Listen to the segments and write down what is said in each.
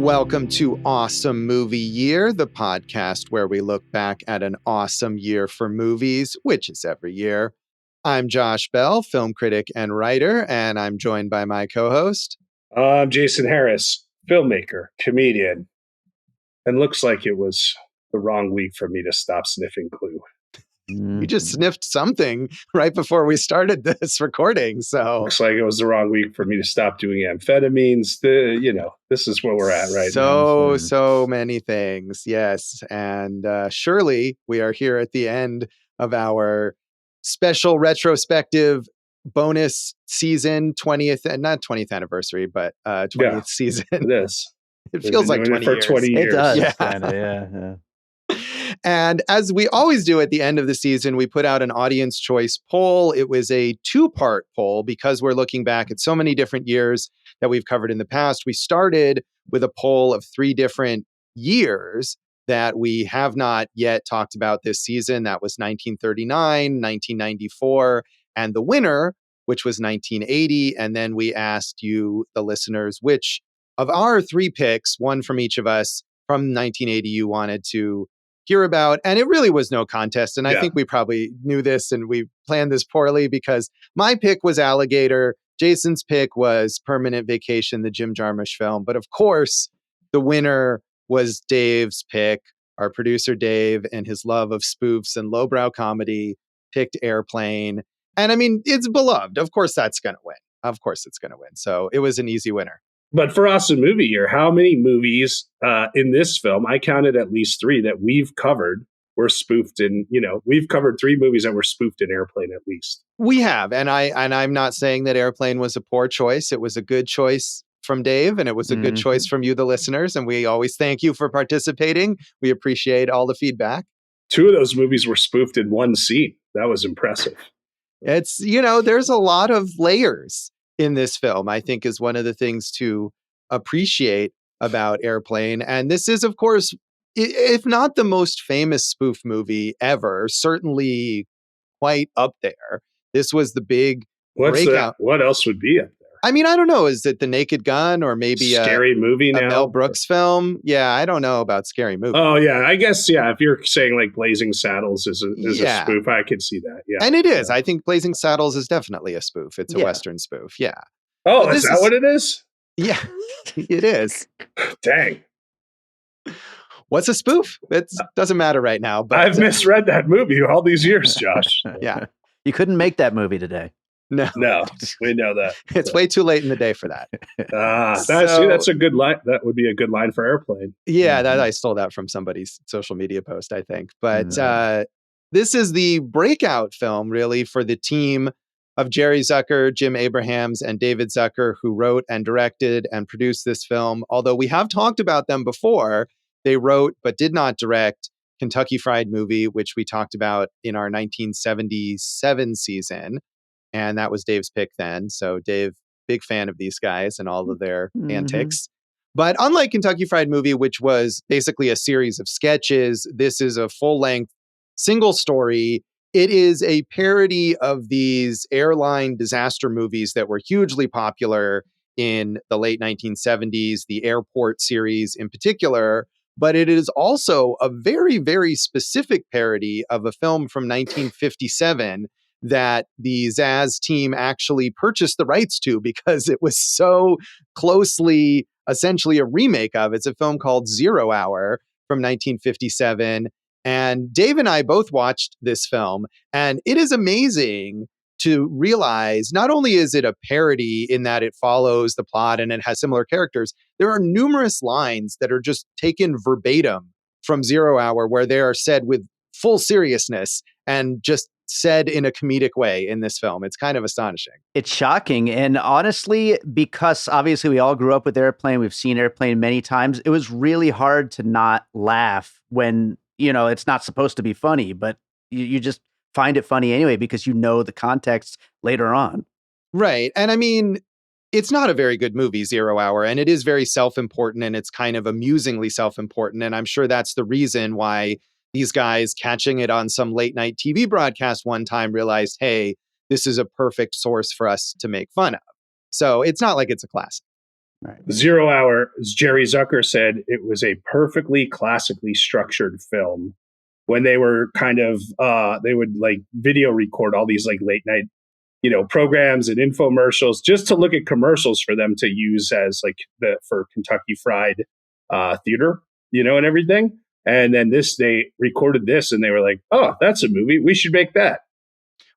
Welcome to Awesome Movie Year, the podcast where we look back at an awesome year for movies, which is every year. I'm Josh Bell, film critic and writer, and I'm joined by my co-host. I'm Jason Harris, filmmaker, comedian, and looks like it was the wrong week for me to stop sniffing glue. You just sniffed something right before we started this recording, so... Looks like it was the wrong week for me to stop doing amphetamines. This is where we're at right now. So many things, yes. And surely we are here at the end of our special retrospective bonus season, 20th, not 20th anniversary, but 20th season. It is. It feels like 20 years. 20 years. It does, yeah. Yeah. And as we always do at the end of the season, we put out an audience choice poll. It was a two-part poll because we're looking back at so many different years that we've covered in the past. We started with a poll of 3 different years that we have not yet talked about this season. That was 1939, 1994, and the winner, which was 1980. And then we asked you, the listeners, which of our 3 picks, one from each of us, from 1980 you wanted to hear about. And it really was no contest. And I think we probably knew this and we planned this poorly because my pick was Alligator. Jason's pick was Permanent Vacation, the Jim Jarmusch film. But of course, the winner was Dave's pick. Our producer, Dave, and his love of spoofs and lowbrow comedy picked Airplane. And I mean, it's beloved. Of course, that's going to win. Of course, it's going to win. So it was an easy winner. But for Awesome Movie Year, how many movies in this film, I counted at least 3 that we've covered, were spoofed in, we've covered 3 movies that were spoofed in Airplane at least. We have. And I'm not saying that Airplane was a poor choice. It was a good choice from Dave, and it was a good choice from you, the listeners. And we always thank you for participating. We appreciate all the feedback. 2 of those movies were spoofed in one scene. That was impressive. It's, there's a lot of layers in this film, I think, is one of the things to appreciate about Airplane. And this is, of course, if not the most famous spoof movie ever, certainly quite up there. This was the big breakout. What else would be up there? I mean, I don't know. Is it The Naked Gun or maybe Scary Movie now? A Mel Brooks film? Yeah, I don't know about Scary Movie. Oh, yeah. I guess, if you're saying like Blazing Saddles is a spoof, I could see that. Yeah. And it is. I think Blazing Saddles is definitely a spoof. It's a Western spoof. Yeah. Oh, is that what it is? Yeah, it is. Dang. What's a spoof? It doesn't matter right now. But I've misread that movie all these years, Josh. Yeah. You couldn't make that movie today. No, we know that. It's way too late in the day for that. That's a good line. That would be a good line for Airplane. Yeah, I stole that from somebody's social media post, I think. But this is the breakout film, really, for the team of Jerry Zucker, Jim Abrahams, and David Zucker, who wrote and directed and produced this film. Although we have talked about them before, they wrote but did not direct Kentucky Fried Movie, which we talked about in our 1977 season. And that was Dave's pick then. So Dave, big fan of these guys and all of their antics. But unlike Kentucky Fried Movie, which was basically a series of sketches, this is a full-length single story. It is a parody of these airline disaster movies that were hugely popular in the late 1970s, the Airport series in particular. But it is also a very, very specific parody of a film from 1957 that the Zaz team actually purchased the rights to because it was so closely, essentially a remake of. It's a film called 0 Hour from 1957. And Dave and I both watched this film, and it is amazing to realize not only is it a parody in that it follows the plot and it has similar characters, there are numerous lines that are just taken verbatim from 0 Hour where they are said with full seriousness and just said in a comedic way in this film. It's kind of astonishing. It's shocking. And honestly, because obviously we all grew up with Airplane, we've seen Airplane many times, it was really hard to not laugh when, it's not supposed to be funny, but you just find it funny anyway because you know the context later on. Right. And I mean, it's not a very good movie, 0 Hour, and it is very self-important and it's kind of amusingly self-important. And I'm sure that's the reason why these guys catching it on some late night TV broadcast one time realized, hey, this is a perfect source for us to make fun of. So it's not like it's a classic. Right. 0 Hour, as Jerry Zucker said, it was a perfectly classically structured film. When they were kind of, they would like video record all these like late night, programs and infomercials just to look at commercials for them to use as like for Kentucky Fried Theater, and everything. And then they recorded this and they were like, oh, that's a movie. We should make that.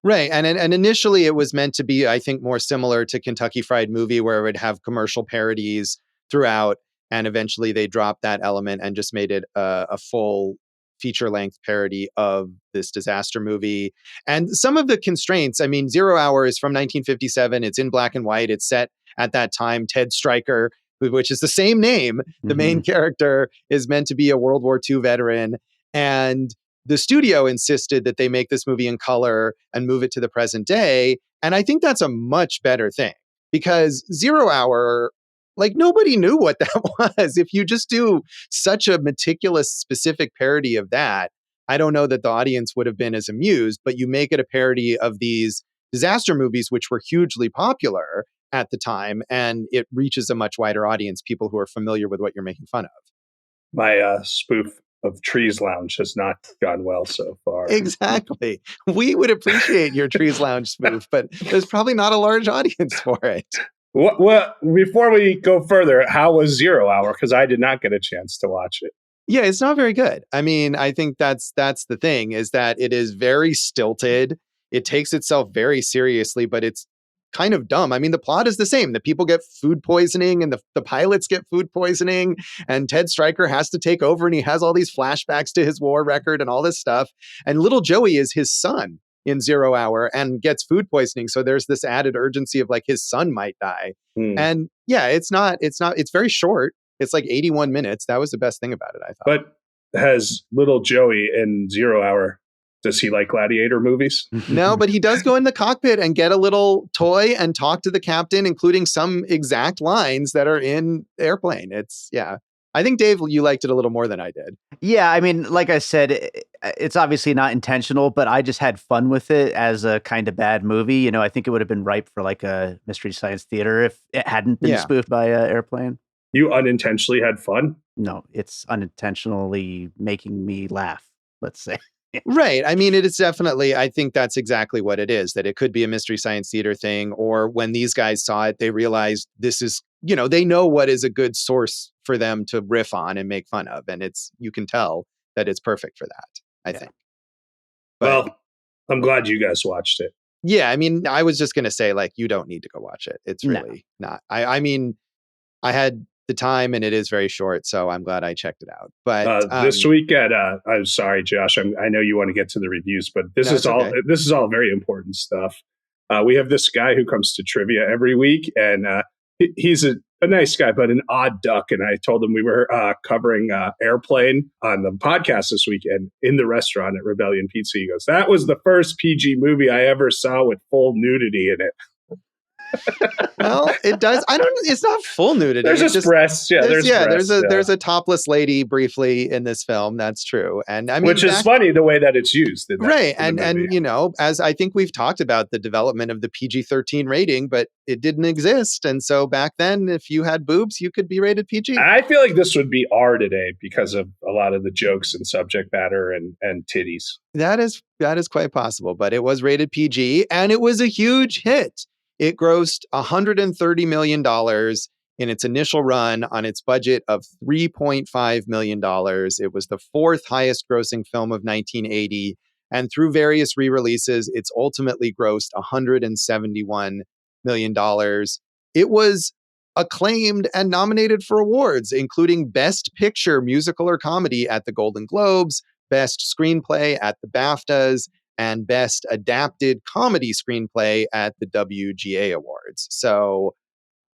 Right. And initially it was meant to be, I think, more similar to Kentucky Fried Movie, where it would have commercial parodies throughout. And eventually they dropped that element and just made it a full feature-length parody of this disaster movie. And some of the constraints, 0 Hour is from 1957. It's in black and white. It's set at that time. Ted Stryker, which is the same name, the main character, is meant to be a World War II veteran. And the studio insisted that they make this movie in color and move it to the present day. And I think that's a much better thing, because 0 Hour, like, nobody knew what that was. If you just do such a meticulous, specific parody of that, I don't know that the audience would have been as amused, but you make it a parody of these disaster movies, which were hugely popular at the time, and it reaches a much wider audience, people who are familiar with what you're making fun of. My spoof of Trees Lounge has not gone well so far. Exactly. We would appreciate your Trees Lounge spoof, but there's probably not a large audience for it. Well, before we go further, how was 0 Hour? Because I did not get a chance to watch it. Yeah, it's not very good. I think that's the thing, is that it is very stilted. It takes itself very seriously, but it's kind of dumb. The plot is the same. The people get food poisoning and the pilots get food poisoning, and Ted Stryker has to take over, and he has all these flashbacks to his war record and all this stuff. And little Joey is his son in 0 Hour and gets food poisoning. So there's this added urgency of like his son might die. And yeah, it's very short. It's like 81 minutes. That was the best thing about it, I thought. But has little Joey in 0 Hour, does he like gladiator movies? No, but he does go in the cockpit and get a little toy and talk to the captain, including some exact lines that are in Airplane. I think, Dave, you liked it a little more than I did. Yeah, like I said, it's obviously not intentional, but I just had fun with it as a kind of bad movie. I think it would have been ripe for like a Mystery Science Theater if it hadn't been spoofed by Airplane. You unintentionally had fun? No, it's unintentionally making me laugh, let's say. Right. It is definitely, I think that's exactly what it is, that it could be a Mystery Science Theater thing, or when these guys saw it, they realized this is, they know what is a good source for them to riff on and make fun of. And you can tell that it's perfect for that, I think. But, well, I'm glad you guys watched it. Yeah. I was just going to say, like, you don't need to go watch it. It's really not. I had the time, and it is very short, so I'm glad I checked it out. But this week I'm sorry, Josh, I know you want to get to the reviews, but this is all very important stuff. We have this guy who comes to trivia every week, and he's a nice guy, but an odd duck. And I told him we were covering Airplane on the podcast this week, and in the restaurant at Rebellion Pizza, he goes, "That was the first PG movie I ever saw with full nudity in it." Well, it does. It's not full nudity. There's just breasts. Yeah, there's a topless lady briefly in this film. That's true. And which is funny the way that it's used. Right. And as I think we've talked about the development of the PG-13 rating, but it didn't exist. And so back then, if you had boobs, you could be rated PG. I feel like this would be R today because of a lot of the jokes and subject matter and titties. That is quite possible, but it was rated PG, and it was a huge hit. It grossed $130 million in its initial run on its budget of $3.5 million. It was the fourth highest grossing film of 1980. And through various re-releases, it's ultimately grossed $171 million. It was acclaimed and nominated for awards, including Best Picture, Musical or Comedy at the Golden Globes, Best Screenplay at the BAFTAs, and Best Adapted Comedy Screenplay at the WGA Awards. So,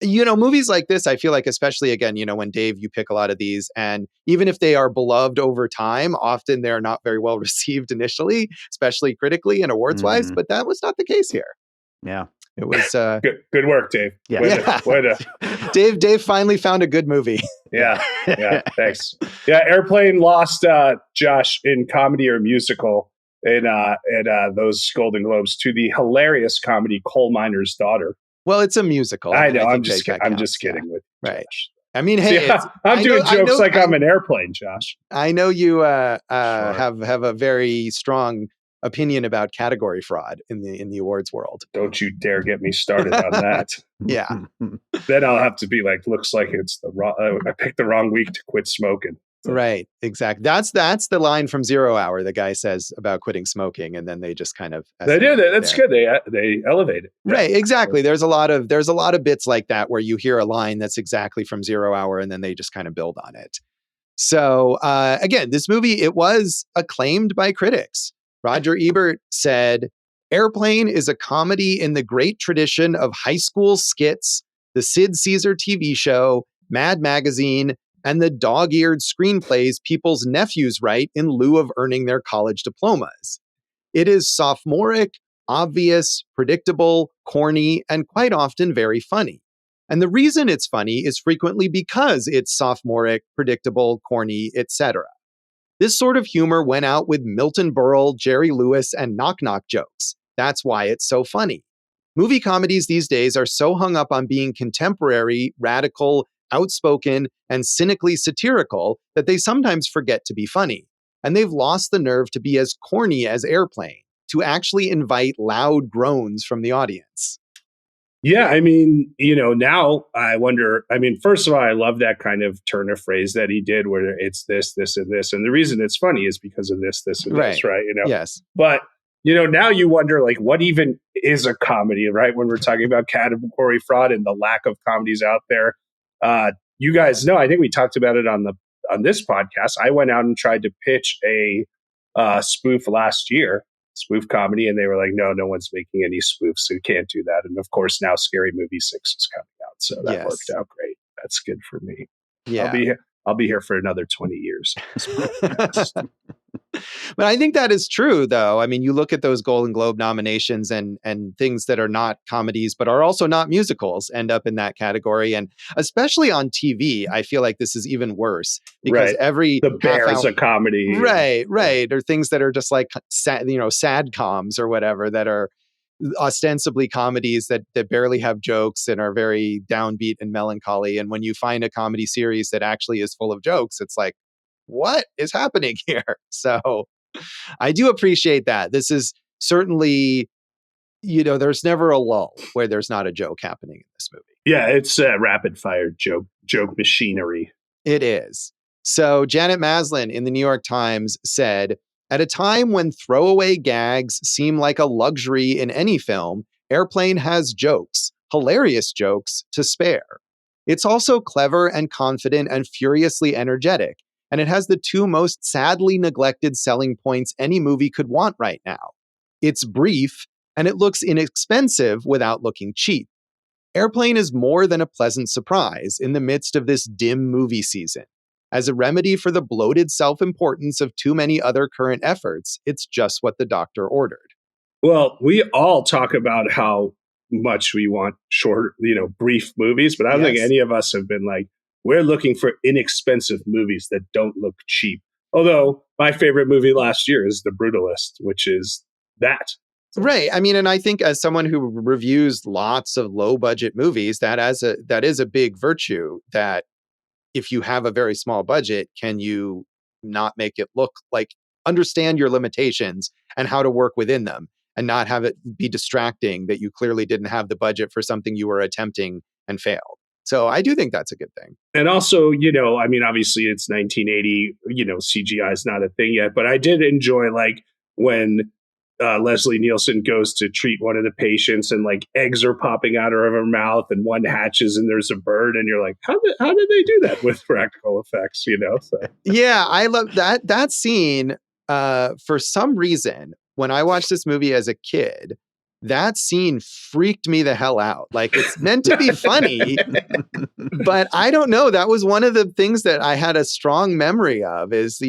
movies like this, I feel like, especially again, when Dave, you pick a lot of these, and even if they are beloved over time, often they're not very well received initially, especially critically and awards wise, but that was not the case here. Yeah. It was good work, Dave. Yeah. Way to. Dave finally found a good movie. Yeah. Thanks. Yeah. Airplane lost Josh in comedy or musical in those Golden Globes to the hilarious comedy Coal Miner's Daughter. Well, it's a musical. I know. I I'm think just that I'm just counts, kidding with right. Josh. I mean, hey, See, I'm doing jokes like I'm an airplane, Josh. I know you Sure. have a very strong opinion about category fraud in the awards world. Don't you dare get me started on that. Yeah. Then I'll have to be like, looks like it's the wrong. I picked the wrong week to quit smoking. So. Right. Exactly. That's the line from 0 Hour. The guy says about quitting smoking, and then they just kind of they do that. That's good. They elevate it. Right. Exactly. There's a lot of bits like that where you hear a line that's exactly from 0 Hour, and then they just kind of build on it. So again, this movie, it was acclaimed by critics. Roger Ebert said, Airplane is a comedy in the great tradition of high school skits, the Sid Caesar TV show, Mad Magazine, and the dog-eared screenplays people's nephews write in lieu of earning their college diplomas. It is sophomoric, obvious, predictable, corny, and quite often very funny. And the reason it's funny is frequently because it's sophomoric, predictable, corny, etc. This sort of humor went out with Milton Berle, Jerry Lewis, and knock-knock jokes. That's why it's so funny. Movie comedies these days are so hung up on being contemporary, radical, outspoken, and cynically satirical that they sometimes forget to be funny. And they've lost the nerve to be as corny as Airplane, to actually invite loud groans from the audience. Yeah, I mean, now I wonder, first of all, I love that kind of turn of phrase that he did where it's this, this, and this. And the reason it's funny is because of this, this, and this, right? Yes. But, now you wonder, like, what even is a comedy, right? When we're talking about category fraud and the lack of comedies out there. You guys know, I think we talked about it on this podcast. I went out and tried to pitch a spoof last year. Spoof comedy, and they were like, no one's making any spoofs, so you can't do that. And of course now Scary Movie 6 is coming out, so that worked out great. That's good for me. Yeah, I'll be here for another 20 years. But I think that is true, though. I mean, you look at those Golden Globe nominations and things that are not comedies, but are also not musicals, end up in that category. And especially on TV, I feel like this is even worse because The Bear is a comedy. Right. Or things that are just like, sad coms or whatever that are ostensibly comedies that barely have jokes and are very downbeat and melancholy. And when you find a comedy series that actually is full of jokes, it's like, what is happening here? So I do appreciate that. This is certainly, there's never a lull where there's not a joke happening in this movie. Yeah, it's rapid fire joke machinery. It is. So Janet Maslin in the New York Times said, at a time when throwaway gags seem like a luxury in any film, Airplane has jokes, hilarious jokes, to spare. It's also clever and confident and furiously energetic. And it has the two most sadly neglected selling points any movie could want right now. It's brief, and it looks inexpensive without looking cheap. Airplane is more than a pleasant surprise in the midst of this dim movie season. As a remedy for the bloated self-importance of too many other current efforts, it's just what the doctor ordered. Well, we all talk about how much we want short, brief movies, but I don't think any of us have been like, we're looking for inexpensive movies that don't look cheap. Although my favorite movie last year is The Brutalist, which is that. Right. I mean, and I think as someone who reviews lots of low budget movies, that is a big virtue, that if you have a very small budget, can you not make it look like, understand your limitations and how to work within them and not have it be distracting that you clearly didn't have the budget for something you were attempting and failed. So I do think that's a good thing. And also, obviously it's 1980, CGI is not a thing yet, but I did enjoy like when Leslie Nielsen goes to treat one of the patients and like eggs are popping out of her mouth and one hatches and there's a bird and you're like, how did they do that with practical effects, So. Yeah, I love that scene. For some reason, when I watched this movie as a kid, that scene freaked me the hell out. Like, it's meant to be funny, but I don't know. That was one of the things that I had a strong memory of is,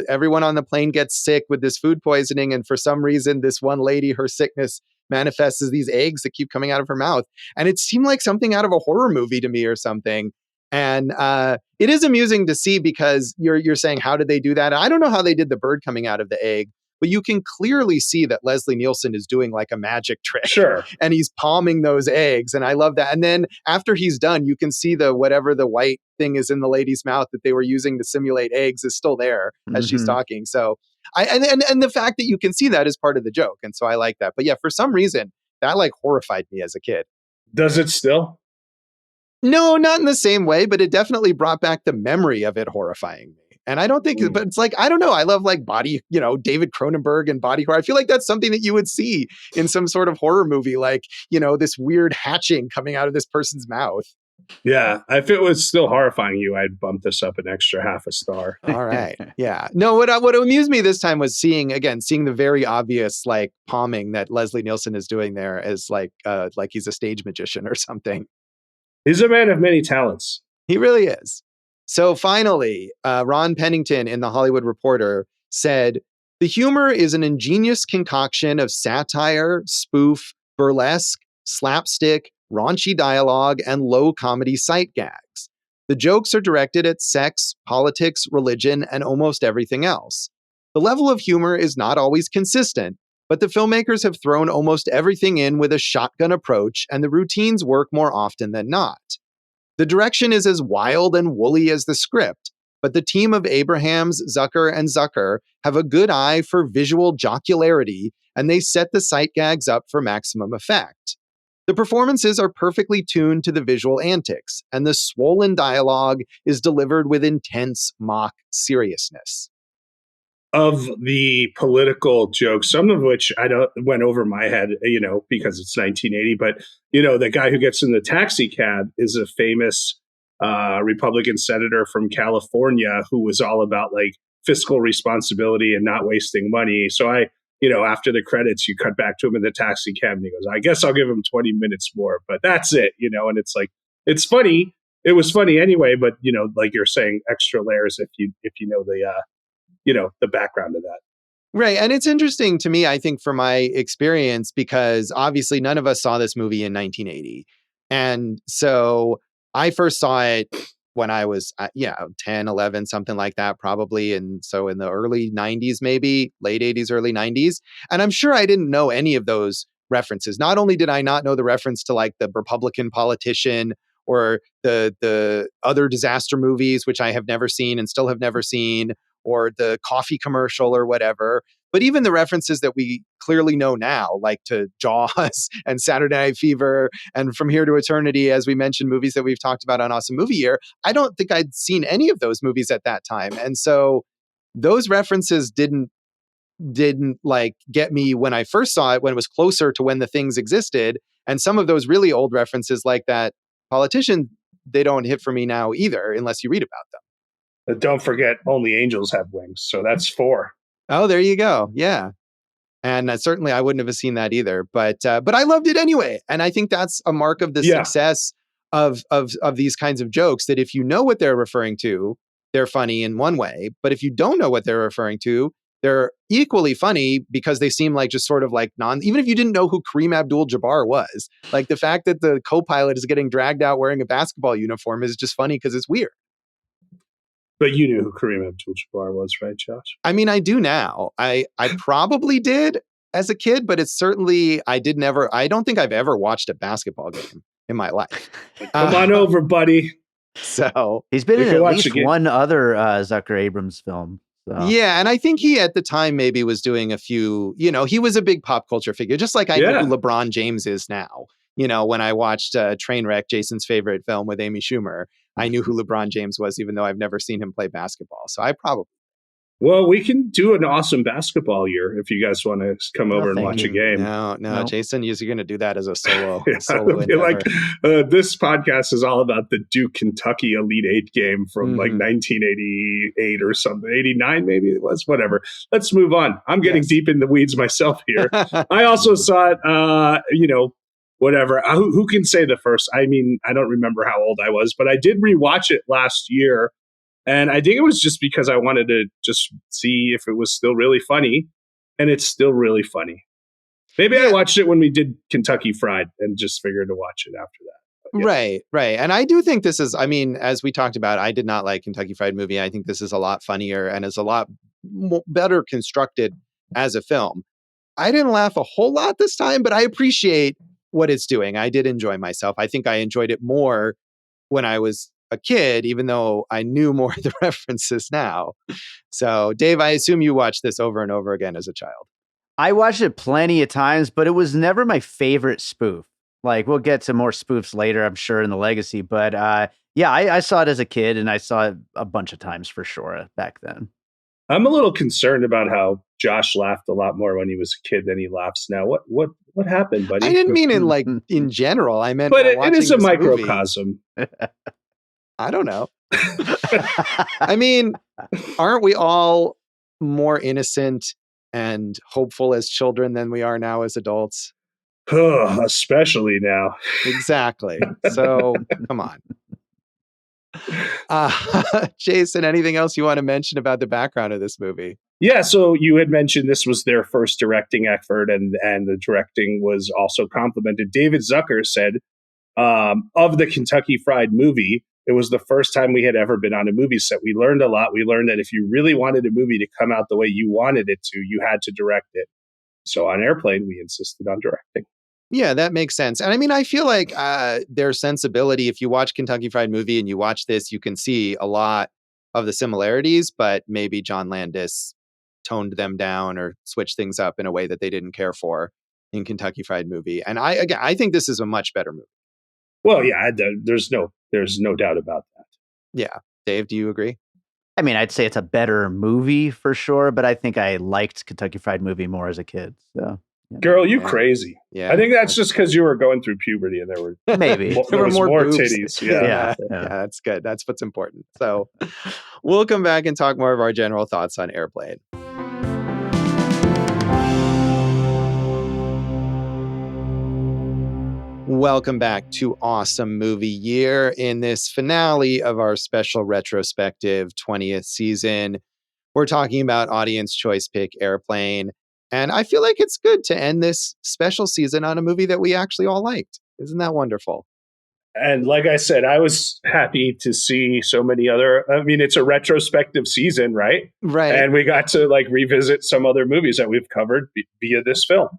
everyone on the plane gets sick with this food poisoning. And for some reason, this one lady, her sickness manifests as these eggs that keep coming out of her mouth. And it seemed like something out of a horror movie to me or something. And it is amusing to see because you're saying, how did they do that? I don't know how they did the bird coming out of the egg. but you can clearly see that Leslie Nielsen is doing like a magic trick. Sure. And he's palming those eggs. And I love that. And then after he's done, you can see the whatever the white thing is in the lady's mouth that they were using to simulate eggs is still there as she's talking. So and the fact that you can see that is part of the joke. And so I like that. But yeah, for some reason, that like horrified me as a kid. Does it still? No, not in the same way, but it definitely brought back the memory of it horrifying me. And I don't think, but it's like, I don't know. I love like David Cronenberg and body horror. I feel like that's something that you would see in some sort of horror movie, like, this weird hatching coming out of this person's mouth. Yeah. If it was still horrifying you, I'd bump this up an extra half a star. All right. Yeah. No, what amused me this time was seeing the very obvious like palming that Leslie Nielsen is doing there as like he's a stage magician or something. He's a man of many talents. He really is. So finally, Ron Pennington in The Hollywood Reporter said, the humor is an ingenious concoction of satire, spoof, burlesque, slapstick, raunchy dialogue, and low comedy sight gags. The jokes are directed at sex, politics, religion, and almost everything else. The level of humor is not always consistent, but the filmmakers have thrown almost everything in with a shotgun approach, and the routines work more often than not. The direction is as wild and woolly as the script, but the team of Abrahams, Zucker, and Zucker have a good eye for visual jocularity, and they set the sight gags up for maximum effect. The performances are perfectly tuned to the visual antics, and the swollen dialogue is delivered with intense mock seriousness. Of the political jokes, some of which went over my head, because it's 1980. But, the guy who gets in the taxi cab is a famous Republican senator from California who was all about like fiscal responsibility and not wasting money. So after the credits, you cut back to him in the taxi cab and he goes, I guess I'll give him 20 minutes more, but that's it, and it's like, it's funny. It was funny anyway, but, like you're saying, extra layers if you know the background of that. Right. And it's interesting to me, I think, for my experience, because obviously none of us saw this movie in 1980. And so I first saw it when I was, 10, 11, something like that, probably. And so in the early 90s, maybe late 80s, early 90s. And I'm sure I didn't know any of those references. Not only did I not know the reference to like the Republican politician or the other disaster movies, which I have never seen and still have never seen, or the coffee commercial or whatever. But even the references that we clearly know now, like to Jaws and Saturday Night Fever and From Here to Eternity, as we mentioned, movies that we've talked about on Awesome Movie Year, I don't think I'd seen any of those movies at that time. And so those references didn't like get me when I first saw it, when it was closer to when the things existed. And some of those really old references like that politician, they don't hit for me now either, unless you read about them. But don't forget, only angels have wings. So that's 4. Oh, there you go. Yeah. And certainly I wouldn't have seen that either. But I loved it anyway. And I think that's a mark of the success of these kinds of jokes, that if you know what they're referring to, they're funny in one way. But if you don't know what they're referring to, they're equally funny because they seem like just sort of like even if you didn't know who Kareem Abdul-Jabbar was, like the fact that the co-pilot is getting dragged out wearing a basketball uniform is just funny because it's weird. But you knew who Kareem Abdul-Jabbar was, right, Josh? I mean, I do now. I probably did as a kid, but it's certainly, I don't think I've ever watched a basketball game in my life. Come on over, buddy. So he's been in at least one other Zucker-Abrams film. So. Yeah, and I think he at the time maybe was doing a few, he was a big pop culture figure, just like I know who LeBron James is now. When I watched Trainwreck, Jason's favorite film with Amy Schumer, I knew who LeBron James was, even though I've never seen him play basketball. So I probably. Well, we can do an awesome basketball year if you guys want to come over and watch a game. No, Jason, you're going to do that as a solo. Like this podcast is all about the Duke Kentucky Elite Eight game from like 1988 or something, 89 maybe it was. Whatever. Let's move on. I'm getting deep in the weeds myself here. I also saw it. Whatever. Who can say the first? I mean, I don't remember how old I was, but I did rewatch it last year. And I think it was just because I wanted to just see if it was still really funny. And it's still really funny. Maybe I watched it when we did Kentucky Fried and just figured to watch it after that. Right. And I do think this is, I mean, as we talked about, I did not like Kentucky Fried Movie. I think this is a lot funnier and is a lot better constructed as a film. I didn't laugh a whole lot this time, but I appreciate what it's doing. I did enjoy myself. I think I enjoyed it more when I was a kid, even though I knew more of the references now. So, Dave, I assume you watched this over and over again as a child. I watched it plenty of times, but it was never my favorite spoof. Like, we'll get to more spoofs later, I'm sure, in the legacy. But yeah, I saw it as a kid, and I saw it a bunch of times for sure back then. I'm a little concerned about how Josh laughed a lot more when he was a kid than he laughs now. What happened, buddy? I didn't mean in like in general. I meant, but it is a this microcosm. I don't know. I mean, aren't we all more innocent and hopeful as children than we are now as adults? Especially now. Exactly. So come on. Jason, anything else you want to mention about the background of this movie? Yeah, so you had mentioned this was their first directing effort, and the directing was also complimented. David Zucker said of the Kentucky Fried Movie, it was the first time we had ever been on a movie set. We learned a lot. We learned that if you really wanted a movie to come out the way you wanted it to, you had to direct it. So on Airplane, we insisted on directing. Yeah, that makes sense. And I mean, I feel like their sensibility, if you watch Kentucky Fried Movie and you watch this, you can see a lot of the similarities, but maybe John Landis toned them down or switched things up in a way that they didn't care for in Kentucky Fried Movie. And I think this is a much better movie. Well, yeah, there's no doubt about that. Yeah. Dave, do you agree? I mean, I'd say it's a better movie for sure, but I think I liked Kentucky Fried Movie more as a kid. So, Girl, you crazy. Yeah. I think that's just because you were going through puberty and there were maybe there was more boobs. titties. Yeah, that's good. That's what's important. So we'll come back and talk more of our general thoughts on Airplane. Welcome back to Awesome Movie Year. In this finale of our special retrospective 20th season, we're talking about audience choice pick Airplane. And I feel like it's good to end this special season on a movie that we actually all liked. Isn't that wonderful? And like I said, I was happy to see so many other, I mean, it's a retrospective season, right? Right. And we got to like revisit some other movies that we've covered via this film.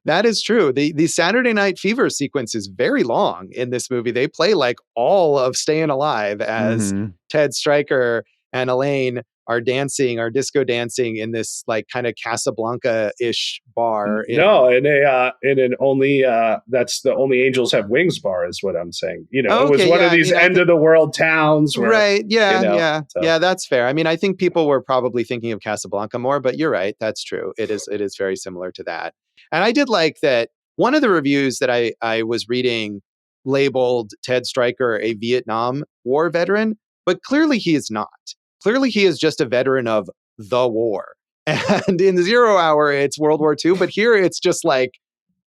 That is true. The Saturday Night Fever sequence is very long in this movie. They play like all of Staying Alive as Ted Stryker and Elaine are disco dancing in this like kind of Casablanca-ish bar. In an only that's the Only Angels Have Wings bar is what I'm saying. You know, it was one of these end of the world towns where, right. Yeah. So. Yeah, that's fair. I mean, I think people were probably thinking of Casablanca more, but you're right. That's true. It is very similar to that. And I did like that one of the reviews that I was reading labeled Ted Stryker a Vietnam War veteran, but clearly he is not. Clearly, he is just a veteran of the war. And in 0 Hour, it's World War II. But here, it's just like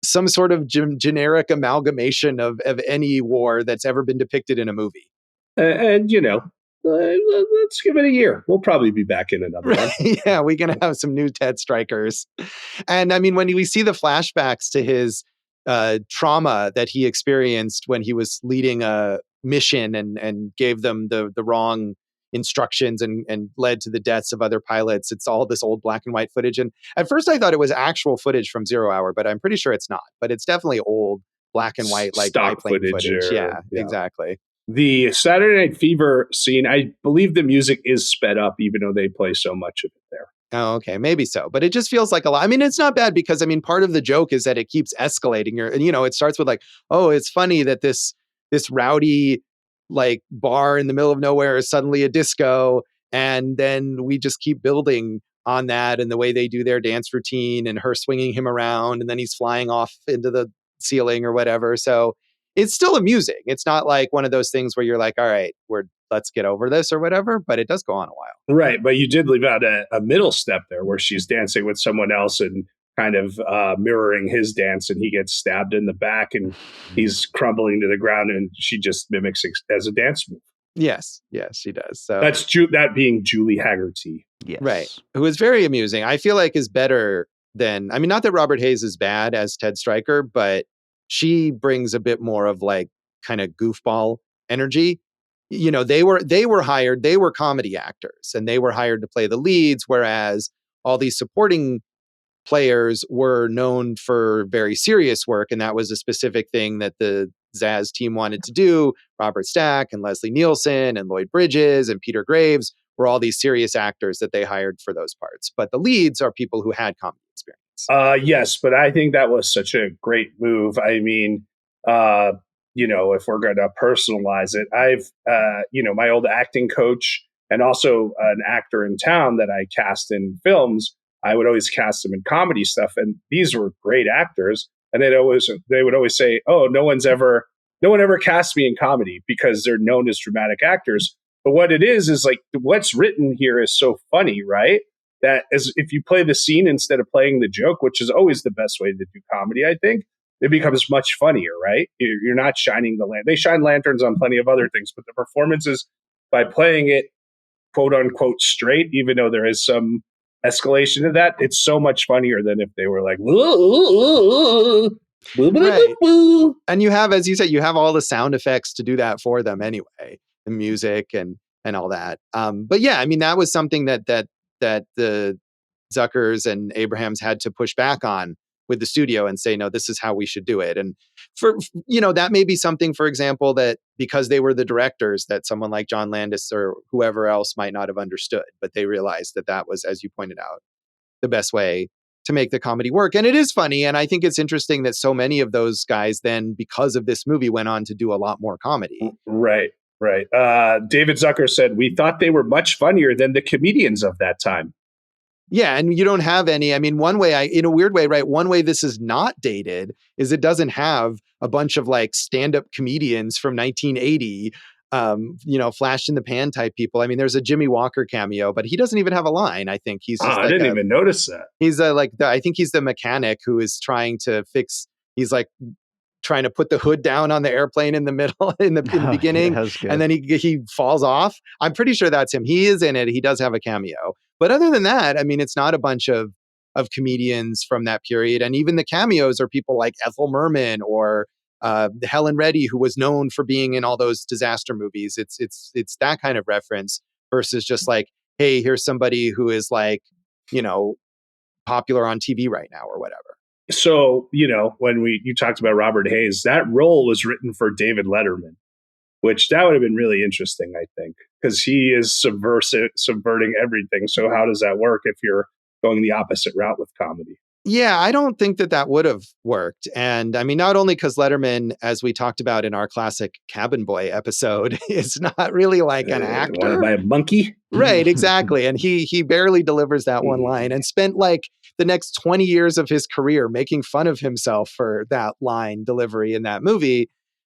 some sort of generic amalgamation of any war that's ever been depicted in a movie. And, you know, let's give it a year. We'll probably be back in another one. Yeah, we're going to have some new Ted Strykers. And I mean, when we see the flashbacks to his trauma that he experienced when he was leading a mission and gave them the wrong instructions and led to the deaths of other pilots. It's all this old black and white footage. And at first I thought it was actual footage from 0 Hour, but I'm pretty sure it's not. But it's definitely old black and white, like stock footage. Yeah, exactly. The Saturday Night Fever scene, I believe the music is sped up, even though they play so much of it there. Oh, okay. Maybe so. But it just feels like a lot. I mean, it's not bad because, I mean, part of the joke is that it keeps escalating. And, you know, it starts with like, oh, it's funny that this rowdy like bar in the middle of nowhere is suddenly a disco. And then we just keep building on that and the way they do their dance routine and her swinging him around. And then he's flying off into the ceiling or whatever. So it's still amusing. It's not like one of those things where you're like, all right, let's get over this or whatever, but it does go on a while. Right. But you did leave out a middle step there where she's dancing with someone else and kind of mirroring his dance, and he gets stabbed in the back and he's crumbling to the ground, and she just mimics it as a dance move. Yes, she does. So that's that being Julie Hagerty. Yes. Right. Who is very amusing. I feel like is better than, I mean, not that Robert Hayes is bad as Ted Stryker, but she brings a bit more of like kind of goofball energy. You know, they were hired, they were comedy actors and they were hired to play the leads, whereas all these supporting players were known for very serious work, and that was a specific thing that the Zaz team wanted to do. Robert Stack and Leslie Nielsen and Lloyd Bridges and Peter Graves were all these serious actors that they hired for those parts. But the leads are people who had comedy experience. Yes, but I think that was such a great move. I mean, if we're going to personalize it, I've, my old acting coach and also an actor in town that I cast in films, I would always cast them in comedy stuff. And these were great actors. And they would always say, oh, no one ever cast me in comedy because they're known as dramatic actors. But what it is like what's written here is so funny, right? That as if you play the scene instead of playing the joke, which is always the best way to do comedy, I think, it becomes much funnier, right? You're not shining the they shine lanterns on plenty of other things, but the performances, by playing it quote unquote straight, even though there is some escalation to that, it's so much funnier than if they were like, right. And you have, as you said, you have all the sound effects to do that for them anyway, the music and all that. But yeah, I mean, that was something that the Zuckers and Abrahams had to push back on with the studio and say, no, this is how we should do it. And for, that may be something, for example, that because they were the directors, that someone like John Landis or whoever else might not have understood, but they realized that was, as you pointed out, the best way to make the comedy work. And it is funny. And I think it's interesting that so many of those guys then, because of this movie, went on to do a lot more comedy. Right. David Zucker said, we thought they were much funnier than the comedians of that time. Yeah, and you don't have any. I mean, one way, in a weird way, right? One way this is not dated is it doesn't have a bunch of like stand-up comedians from 1980, flash in the pan type people. I mean, there's a Jimmy Walker cameo, but he doesn't even have a line. I think he's just I didn't even notice that. He's I think he's the mechanic who is trying to fix. He's like trying to put the hood down on the airplane in the middle in the beginning, and then he falls off. I'm pretty sure that's him. He is in it. He does have a cameo. But other than that, I mean, it's not a bunch of comedians from that period. And even the cameos are people like Ethel Merman or Helen Reddy, who was known for being in all those disaster movies. It's that kind of reference versus just like, hey, here's somebody who is like, popular on TV right now or whatever. So, when you talked about Robert Hayes, that role was written for David Letterman, which that would have been really interesting, I think, because he is subverting everything. So how does that work if you're going the opposite route with comedy? Yeah, I don't think that would have worked. And I mean, not only because Letterman, as we talked about in our classic Cabin Boy episode, is not really like an actor. Wanted by a monkey? Right, exactly. And he barely delivers that one line and spent like the next 20 years of his career making fun of himself for that line delivery in that movie.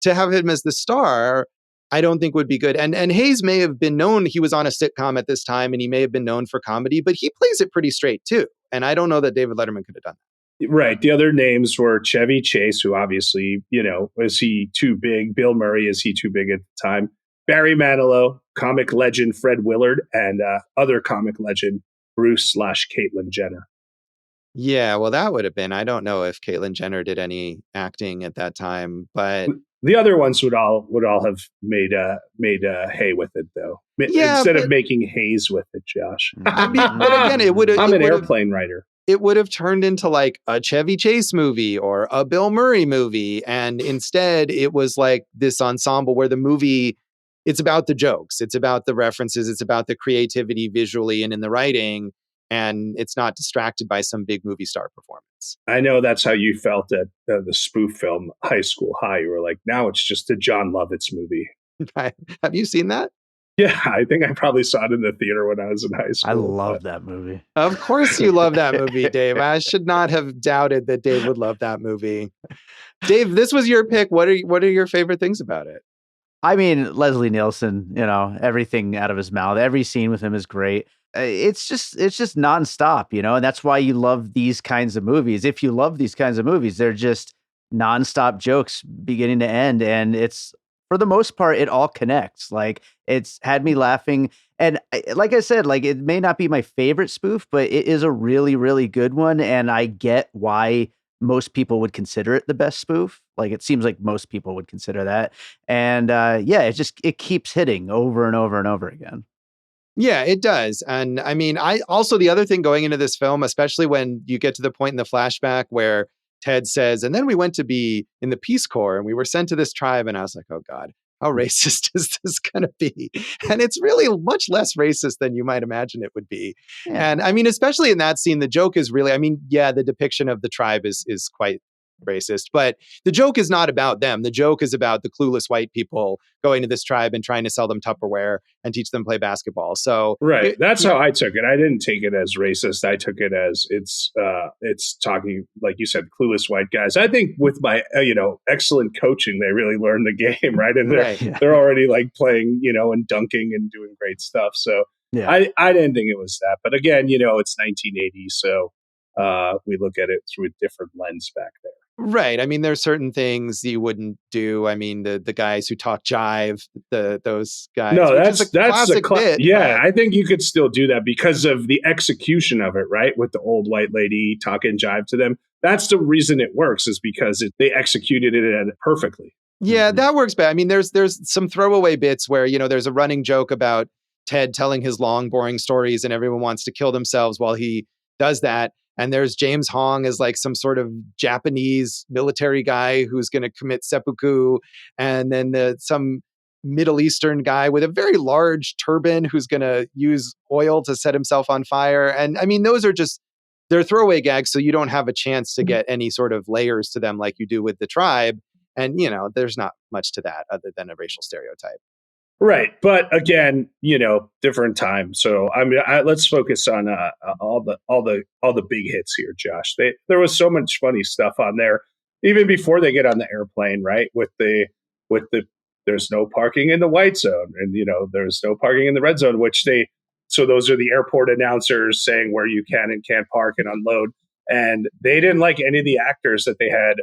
To have him as the star, I don't think would be good. And Hayes may have been known, he was on a sitcom at this time and he may have been known for comedy, but he plays it pretty straight too. And I don't know that David Letterman could have done that. Right. The other names were Chevy Chase, who obviously, is he too big? Bill Murray, is he too big at the time? Barry Manilow, comic legend Fred Willard, and other comic legend Bruce/Caitlyn Jenner. Yeah, well, that would have been, I don't know if Caitlyn Jenner did any acting at that time, but the other ones would all have made hay with it, though. Yeah, instead of making haze with it, Josh. I mean, but again, it would have. I'm an airplane writer. It would have turned into like a Chevy Chase movie or a Bill Murray movie, and instead, it was like this ensemble where the movie, it's about the jokes, it's about the references, it's about the creativity visually and in the writing. And it's not distracted by some big movie star performance. I know that's how you felt at the spoof film High School High. You were like, now it's just a John Lovitz movie. Have you seen that? Yeah, I think I probably saw it in the theater when I was in high school. I love that movie. Of course you love that movie, Dave. I should not have doubted that Dave would love that movie. Dave, this was your pick. What are your favorite things about it? I mean, Leslie Nielsen, everything out of his mouth. Every scene with him is great. It's just nonstop, and that's why you love these kinds of movies. If you love these kinds of movies, they're just nonstop jokes beginning to end. And it's, for the most part, it all connects. Like, it's had me laughing. And like I said, like, it may not be my favorite spoof, but it is a really, really good one. And I get why most people would consider it the best spoof. Like, it seems like most people would consider that. And it keeps hitting over and over and over again. Yeah, it does. And I mean, I also, the other thing going into this film, especially when you get to the point in the flashback where Ted says, and then we went to be in the Peace Corps and we were sent to this tribe. And I was like, oh God, how racist is this going to be? And it's really much less racist than you might imagine it would be. Yeah. And I mean, especially in that scene, the joke is really, I mean, yeah, the depiction of the tribe is quite racist, but the joke is not about them. The joke is about the clueless white people going to this tribe and trying to sell them Tupperware and teach them to play basketball. So right, that's how I took it. I didn't take it as racist. I took it as it's talking, like you said, clueless white guys. I think with my excellent coaching, they really learned the game, right? And they're already like playing, and dunking and doing great stuff. So yeah. I didn't think it was that. But again, it's 1980, so we look at it through a different lens back there. Right. I mean, there's certain things you wouldn't do. I mean, the guys who talk jive, those guys. No, that's classic bit. Yeah, I think you could still do that because of the execution of it, right? With the old white lady talking jive to them. That's the reason it works, is because they executed it perfectly. Yeah, that works. But I mean, there's some throwaway bits where, there's a running joke about Ted telling his long, boring stories and everyone wants to kill themselves while he does that. And there's James Hong as like some sort of Japanese military guy who's going to commit seppuku. And then some Middle Eastern guy with a very large turban who's going to use oil to set himself on fire. And I mean, those are they're throwaway gags. So you don't have a chance to get any sort of layers to them like you do with the tribe. And, there's not much to that other than a racial stereotype. Right. But again, different time. So I mean, let's focus on all the big hits here, Josh. There was so much funny stuff on there, even before they get on the airplane, right? With the there's no parking in the white zone, and there's no parking in the red zone, so those are the airport announcers saying where you can and can't park and unload. And they didn't like any of the actors that they had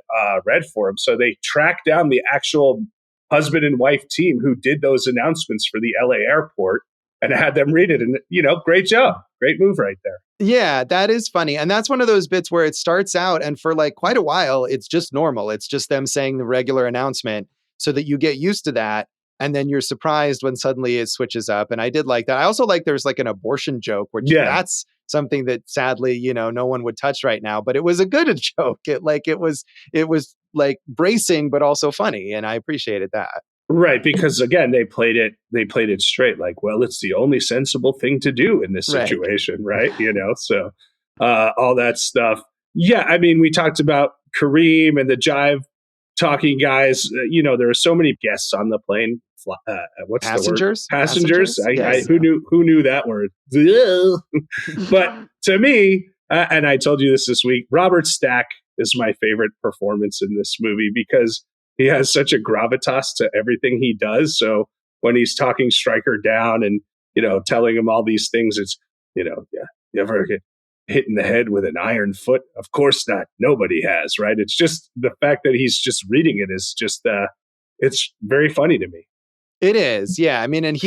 read for them. So they tracked down the actual husband and wife team who did those announcements for the LA airport and had them read it. And, great job. Great move right there. Yeah, that is funny. And that's one of those bits where it starts out and for like quite a while, it's just normal. It's just them saying the regular announcement so that you get used to that. And then you're surprised when suddenly it switches up. And I did like that. I also like there's like an abortion joke, which that's something that sadly, no one would touch right now, but it was a good joke. It was like bracing, but also funny. And I appreciated that. Right. Because again, they played it straight. Like, well, it's the only sensible thing to do in this situation. Right. So all that stuff. Yeah. I mean, we talked about Kareem and the jive talking guys. There are so many guests on the plane. What's passengers? The word? Passengers. Yes. Who knew that word? But to me, and I told you this week, Robert Stack is my favorite performance in this movie because he has such a gravitas to everything he does. So when he's talking Stryker down and telling him all these things, it's you ever get hit in the head with an iron foot? Of course not. Nobody has, right? It's just the fact that he's just reading it is just it's very funny to me. It is. Yeah. I mean, and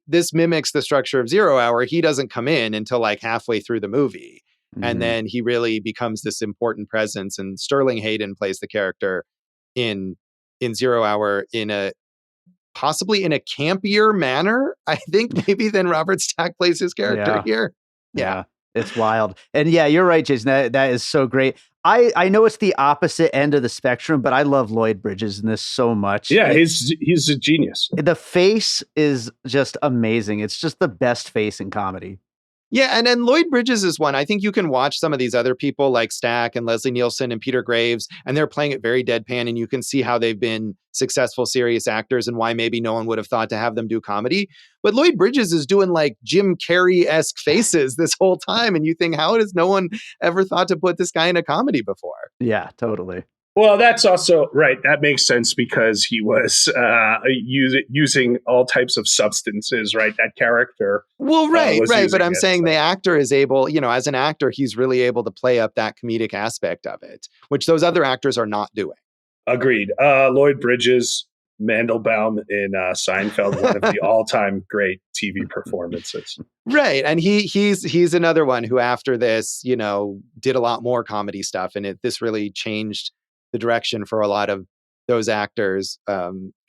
this mimics the structure of 0 Hour. He doesn't come in until like halfway through the movie. Mm-hmm. And then he really becomes this important presence. And Sterling Hayden plays the character in 0 Hour possibly in a campier manner, I think, maybe than Robert Stack plays his character here. Yeah. It's wild. And yeah, you're right, Jason. That is so great. I know it's the opposite end of the spectrum, but I love Lloyd Bridges in this so much. Yeah, he's a genius. The face is just amazing. It's just the best face in comedy. Yeah, and then Lloyd Bridges is one. I think you can watch some of these other people like Stack and Leslie Nielsen and Peter Graves, and they're playing it very deadpan, and you can see how they've been successful, serious actors and why maybe no one would have thought to have them do comedy. But Lloyd Bridges is doing like Jim Carrey-esque faces this whole time, and you think, how has no one ever thought to put this guy in a comedy before? Yeah, totally. Well, that's also right. That makes sense because he was using all types of substances, right? That character. Well, right. But I'm saying the actor is able, as an actor, he's really able to play up that comedic aspect of it, which those other actors are not doing. Agreed. Lloyd Bridges, Mandelbaum in Seinfeld, one of the all-time great TV performances. Right. And he's another one who after this, did a lot more comedy stuff. And this really changed the direction for a lot of those actors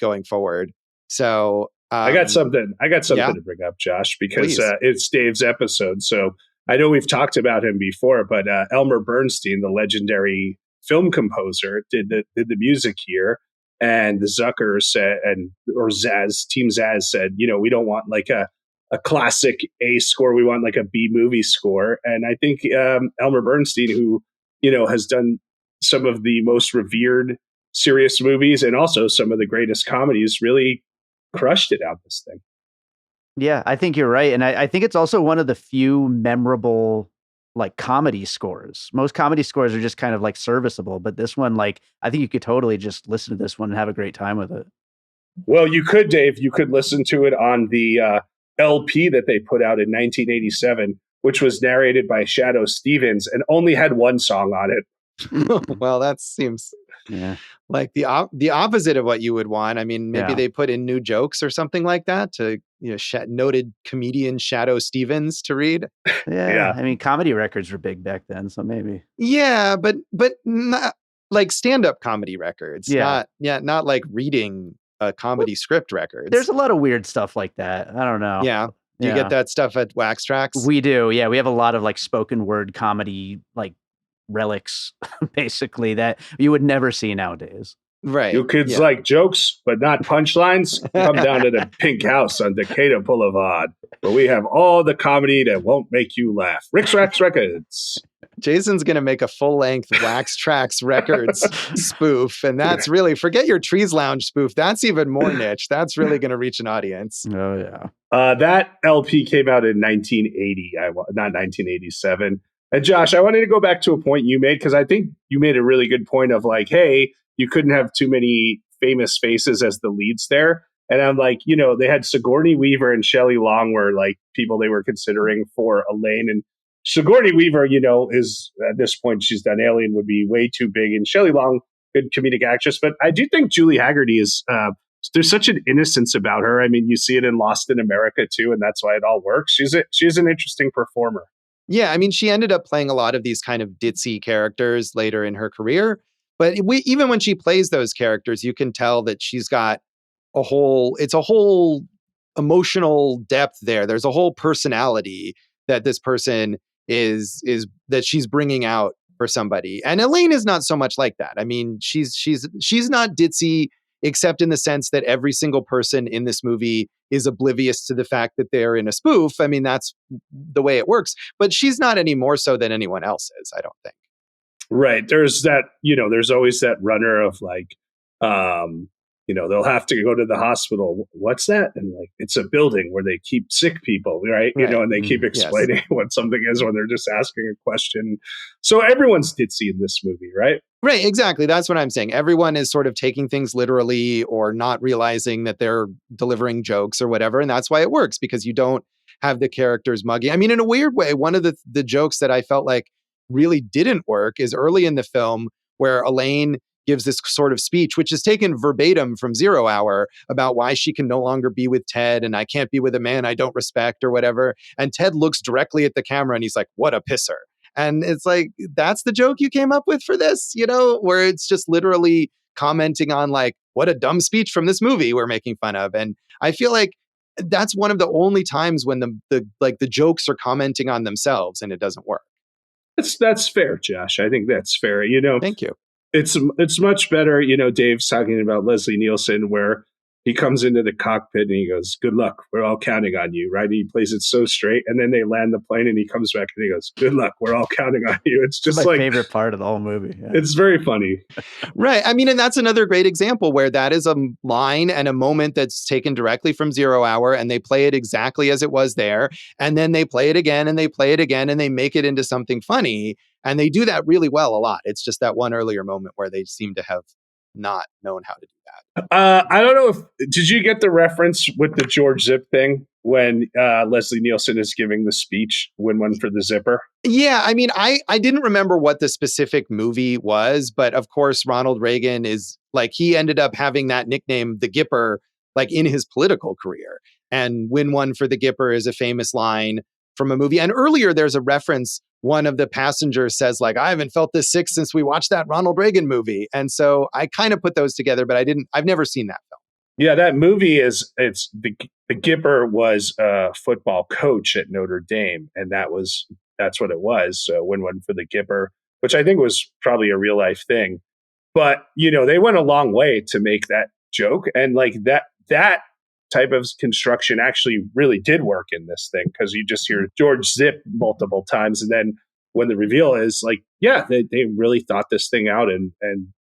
going forward. So I got something yeah, to bring up, Josh, because please. it's Dave's episode. So I know we've talked about him before, but Elmer Bernstein, the legendary film composer, did the music here. And the Zucker said, Team Zaz said, we don't want like a classic A score. We want like a B movie score. And I think Elmer Bernstein, who, has done some of the most revered serious movies and also some of the greatest comedies, really crushed it out this thing. Yeah, I think you're right. And I think it's also one of the few memorable like comedy scores. Most comedy scores are just kind of like serviceable, but this one, like, I think you could totally just listen to this one and have a great time with it. Well, you could, Dave. You could listen to it on the LP that they put out in 1987, which was narrated by Shadoe Stevens and only had one song on it. Well, that seems like the opposite of what you would want. I mean, maybe they put in new jokes or something like that to, noted comedian Shadoe Stevens to read. Yeah. I mean, comedy records were big back then, so maybe. Yeah, but not like stand-up comedy records. Yeah. Not like reading a comedy script records. There's a lot of weird stuff like that. I don't know. Yeah. Do you get that stuff at Wax Tracks? We do. Yeah, we have a lot of like spoken word comedy like relics basically that you would never see nowadays. Right. You kids like jokes, but not punchlines? Come down to the Pink House on Decatur Boulevard, where we have all the comedy that won't make you laugh. Rick's Racks Records. Jason's going to make a full-length Wax Tracks Records spoof, and that's really, forget your Trees Lounge spoof. That's even more niche. That's really going to reach an audience. Oh, yeah. That LP came out in 1980, not 1987. And Josh, I wanted to go back to a point you made, because I think you made a really good point of like, hey, you couldn't have too many famous faces as the leads there. And I'm like, they had Sigourney Weaver and Shelley Long were like people they were considering for Elaine. And Sigourney Weaver, is at this point, she's done Alien, would be way too big. And Shelley Long, good comedic actress. But I do think Julie Hagerty is, there's such an innocence about her. I mean, you see it in Lost in America too, and that's why it all works. She's an interesting performer. Yeah, I mean, she ended up playing a lot of these kind of ditzy characters later in her career. But even when she plays those characters, you can tell that she's got a whole emotional depth there. There's a whole personality that this person is that she's bringing out for somebody. And Elaine is not so much like that. I mean, she's not ditzy, except in the sense that every single person in this movie is oblivious to the fact that they're in a spoof. I mean, that's the way it works. But she's not any more so than anyone else is, I don't think. Right. There's that, there's always that runner of like, they'll have to go to the hospital. What's that? And like, it's a building where they keep sick people, right? And they keep explaining what something is when they're just asking a question. So everyone's ditzy in this movie, right? Right, exactly. That's what I'm saying. Everyone is sort of taking things literally or not realizing that they're delivering jokes or whatever. And that's why it works, because you don't have the characters mugging. I mean, in a weird way, one of the jokes that I felt like really didn't work is early in the film where Elaine gives this sort of speech, which is taken verbatim from 0 Hour, about why she can no longer be with Ted and I can't be with a man I don't respect or whatever. And Ted looks directly at the camera and he's like, what a pisser. And it's like, that's the joke you came up with for this, where it's just literally commenting on like, what a dumb speech from this movie we're making fun of. And I feel like that's one of the only times when the jokes are commenting on themselves and it doesn't work. That's fair, Josh. I think that's fair. Thank you. It's much better. Dave's talking about Leslie Nielsen, where he comes into the cockpit and he goes, good luck. We're all counting on you. Right. And he plays it so straight. And then they land the plane and he comes back and he goes, good luck. We're all counting on you. It's just my favorite part of the whole movie. Yeah. It's very funny. Right. I mean, and that's another great example where that is a line and a moment that's taken directly from 0 Hour and they play it exactly as it was there. And then they play it again and they play it again and they make it into something funny. And they do that really well a lot. It's just that one earlier moment where they seem to have not known how to do that. I don't know did you get the reference with the George Zip thing when Leslie Nielsen is giving the speech, win one for the zipper? Yeah, I mean, I didn't remember what the specific movie was, but of course, Ronald Reagan is like, he ended up having that nickname, the Gipper, like in his political career. And win one for the Gipper is a famous line from a movie. And earlier, there's a reference. One of the passengers says, like, I haven't felt this sick since we watched that Ronald Reagan movie. And so I kind of put those together, but I've never seen that film. Yeah, that movie it's the Gipper was a football coach at Notre Dame, and that's what it was. So win one for the Gipper, which I think was probably a real life thing. But they went a long way to make that joke, and like that type of construction actually really did work in this thing, because you just hear George Zip multiple times, and then when the reveal is like, yeah, they really thought this thing out, and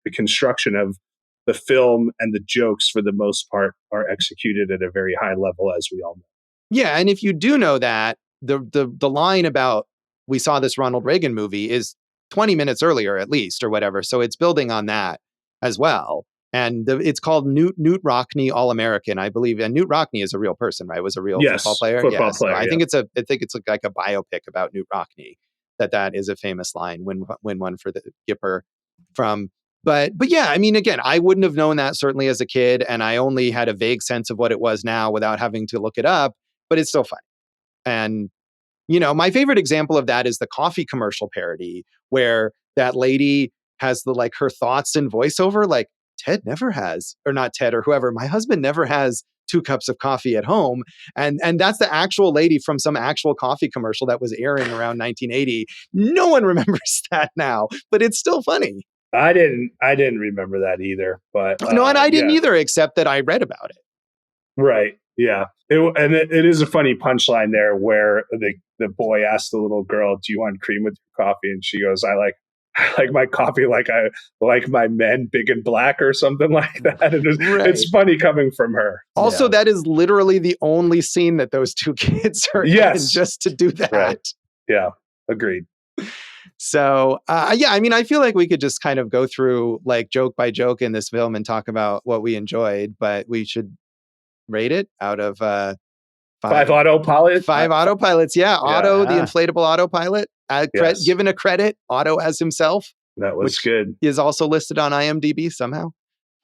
the construction of the film and the jokes for the most part are executed at a very high level, as we all know. Yeah, and if you do know that, the line about we saw this Ronald Reagan movie is 20 minutes earlier at least, or whatever. So it's building on that as well. And it's called Newt Rockne All-American, I believe. And Newt Rockne is a real person, right? Was a real football player. Football player. Yeah. I think it's like a biopic about Newt Rockne. That is a famous line. Win one for the Gipper from. But yeah, I mean, again, I wouldn't have known that certainly as a kid, and I only had a vague sense of what it was now without having to look it up. But it's still funny. And my favorite example of that is the coffee commercial parody, where that lady has her thoughts in voiceover, like, Ted never has, or not Ted or whoever, my husband never has 2 cups of coffee at home. And that's the actual lady from some actual coffee commercial that was airing around 1980. No one remembers that now, but it's still funny. I didn't remember that either, but no, and I didn't either, except that I read about it. Right. Yeah. It is a funny punchline there, where the boy asked the little girl, "Do you want cream with your coffee?" And she goes, I like my coffee like I like my men big and black, or something like that. And it's funny coming from her. Also, that is literally the only scene that those 2 kids are in, just to do that. Right. Yeah. Agreed. So, yeah, I mean, I feel like we could just kind of go through like joke by joke in this film and talk about what we enjoyed, but we should rate it out of 5 autopilots. 5 autopilots. Yeah. Otto, the inflatable autopilot. Given a credit, Otto as himself. That was good. Is also listed on IMDb somehow.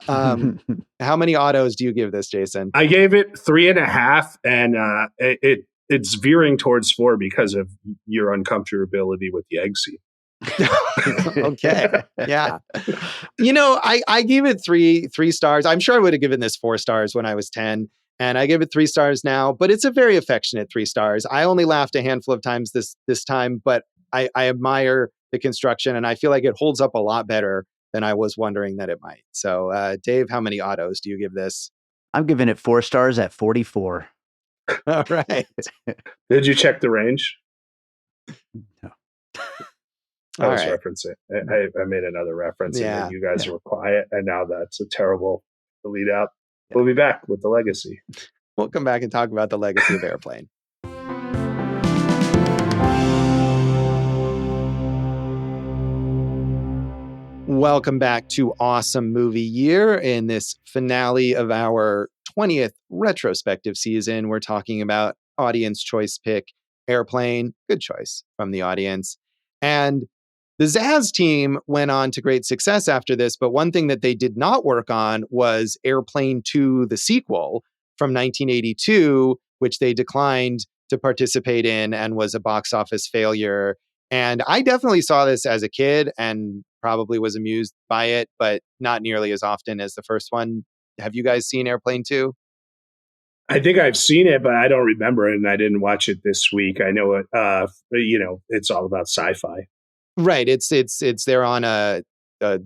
How many autos do you give this, Jason? I gave it 3.5, and it's veering towards 4 because of your uncomfortability with the egg scene. Okay. Yeah. I gave it three stars. I'm sure I would have given this 4 stars when I was 10. And I give it 3 stars now, but it's a very affectionate 3 stars. I only laughed a handful of times this time, but I admire the construction, and I feel like it holds up a lot better than I was wondering that it might. So, Dave, how many autos do you give this? I'm giving it 4 stars at 44. All right. Did you check the range? No. I was referencing. I made another reference, and then you guys were quiet, and now that's a terrible lead out. We'll be back with the legacy. We'll come back and talk about the legacy of Airplane. Welcome back to Awesome Movie Year. In this finale of our 20th retrospective season, we're talking about audience choice pick Airplane. Good choice from the audience. And the Zaz team went on to great success after this, but one thing that they did not work on was Airplane 2, the sequel from 1982, which they declined to participate in and was a box office failure. And I definitely saw this as a kid and probably was amused by it, but not nearly as often as the first one. Have you guys seen Airplane 2? I think I've seen it, but I don't remember it, and I didn't watch it this week. I know it. It's all about sci-fi. Right. It's they're on a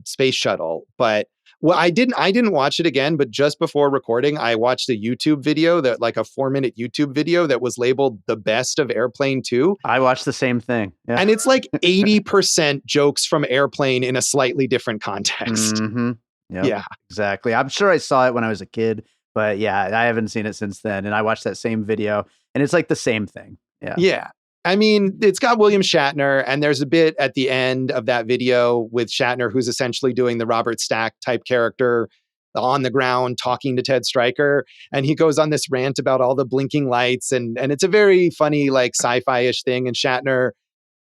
space shuttle, but I didn't watch it again, but just before recording, I watched a YouTube video that like a 4-minute YouTube video that was labeled the best of Airplane 2. I watched the same thing. Yeah. And it's like 80% jokes from Airplane in a slightly different context. Mm-hmm. Yep, yeah, exactly. I'm sure I saw it when I was a kid, but yeah, I haven't seen it since then. And I watched that same video, and it's like the same thing. Yeah. Yeah. I mean, it's got William Shatner, and there's a bit at the end of that video with Shatner, who's essentially doing the Robert Stack type character on the ground talking to Ted Stryker. And he goes on this rant about all the blinking lights. And it's a very funny, like sci-fi-ish thing. And Shatner,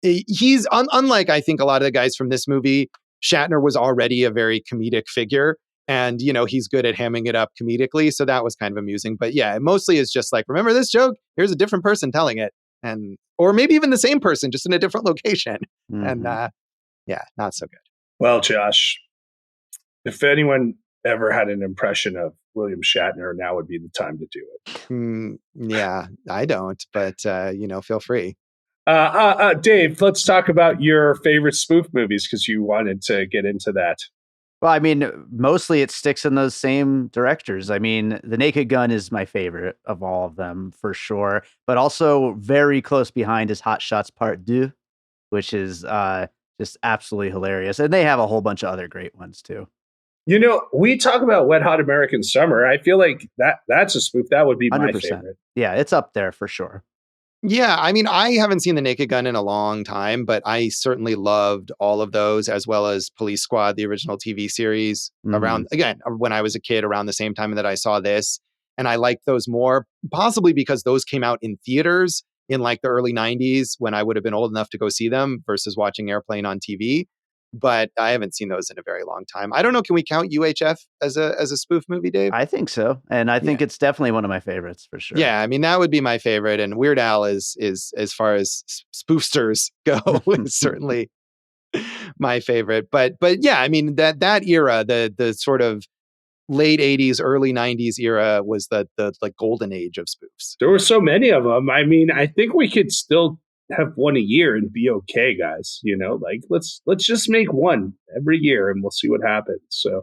he's unlike, I think, a lot of the guys from this movie, Shatner was already a very comedic figure. And, he's good at hamming it up comedically. So that was kind of amusing. But yeah, it mostly is just like, remember this joke? Here's a different person telling it. Or maybe even the same person, just in a different location. Mm-hmm. And not so good. Well, Josh, if anyone ever had an impression of William Shatner, now would be the time to do it. Yeah, I don't, but feel free. Dave, let's talk about your favorite spoof movies because you wanted to get into that. Well, I mean, mostly it sticks in those same directors. I mean, The Naked Gun is my favorite of all of them for sure, but also very close behind is Hot Shots Part 2, which is just absolutely hilarious. And they have a whole bunch of other great ones too. We talk about Wet Hot American Summer. I feel like that's a spoof. That would be 100%. My favorite. Yeah, it's up there for sure. Yeah, I mean, I haven't seen The Naked Gun in a long time, but I certainly loved all of those, as well as Police Squad, the original TV series, around, again, when I was a kid, around the same time that I saw this. And I liked those more, possibly because those came out in theaters in like the early 90s when I would have been old enough to go see them versus watching Airplane on TV. But I haven't seen those in a very long time. I don't know. Can we count UHF as a spoof movie, Dave? I think so. And I think it's definitely one of my favorites for sure. Yeah, I mean, that would be my favorite. And Weird Al is as far as spoofsters go, is certainly my favorite. But yeah, I mean, that era, the sort of late 80s, early 90s era was the like golden age of spoofs. There were so many of them. I mean, I think we could still have one a year and be okay, guys. Like let's just make one every year and we'll see what happens. So,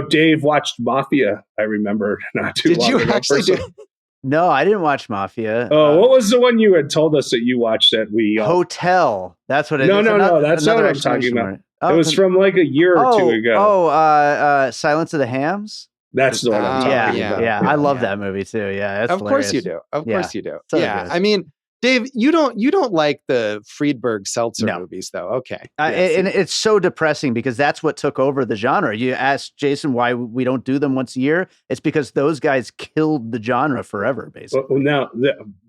Dave watched Mafia. I remember not too long ago. Did you actually do? No, I didn't watch Mafia. Oh, what was the one you had told us that you watched that we Hotel? That's what it is. No, that's not what I'm talking about. It was from like a year or two ago. Silence of the Hams. That's the one I'm talking about. Yeah, I love that movie too. Yeah, of course you do. Of course you do. Yeah, I mean, Dave, you don't like the Friedberg Seltzer movies, though. Okay. And it's so depressing because that's what took over the genre. You ask Jason why we don't do them once a year. It's because those guys killed the genre forever, basically. Well, now,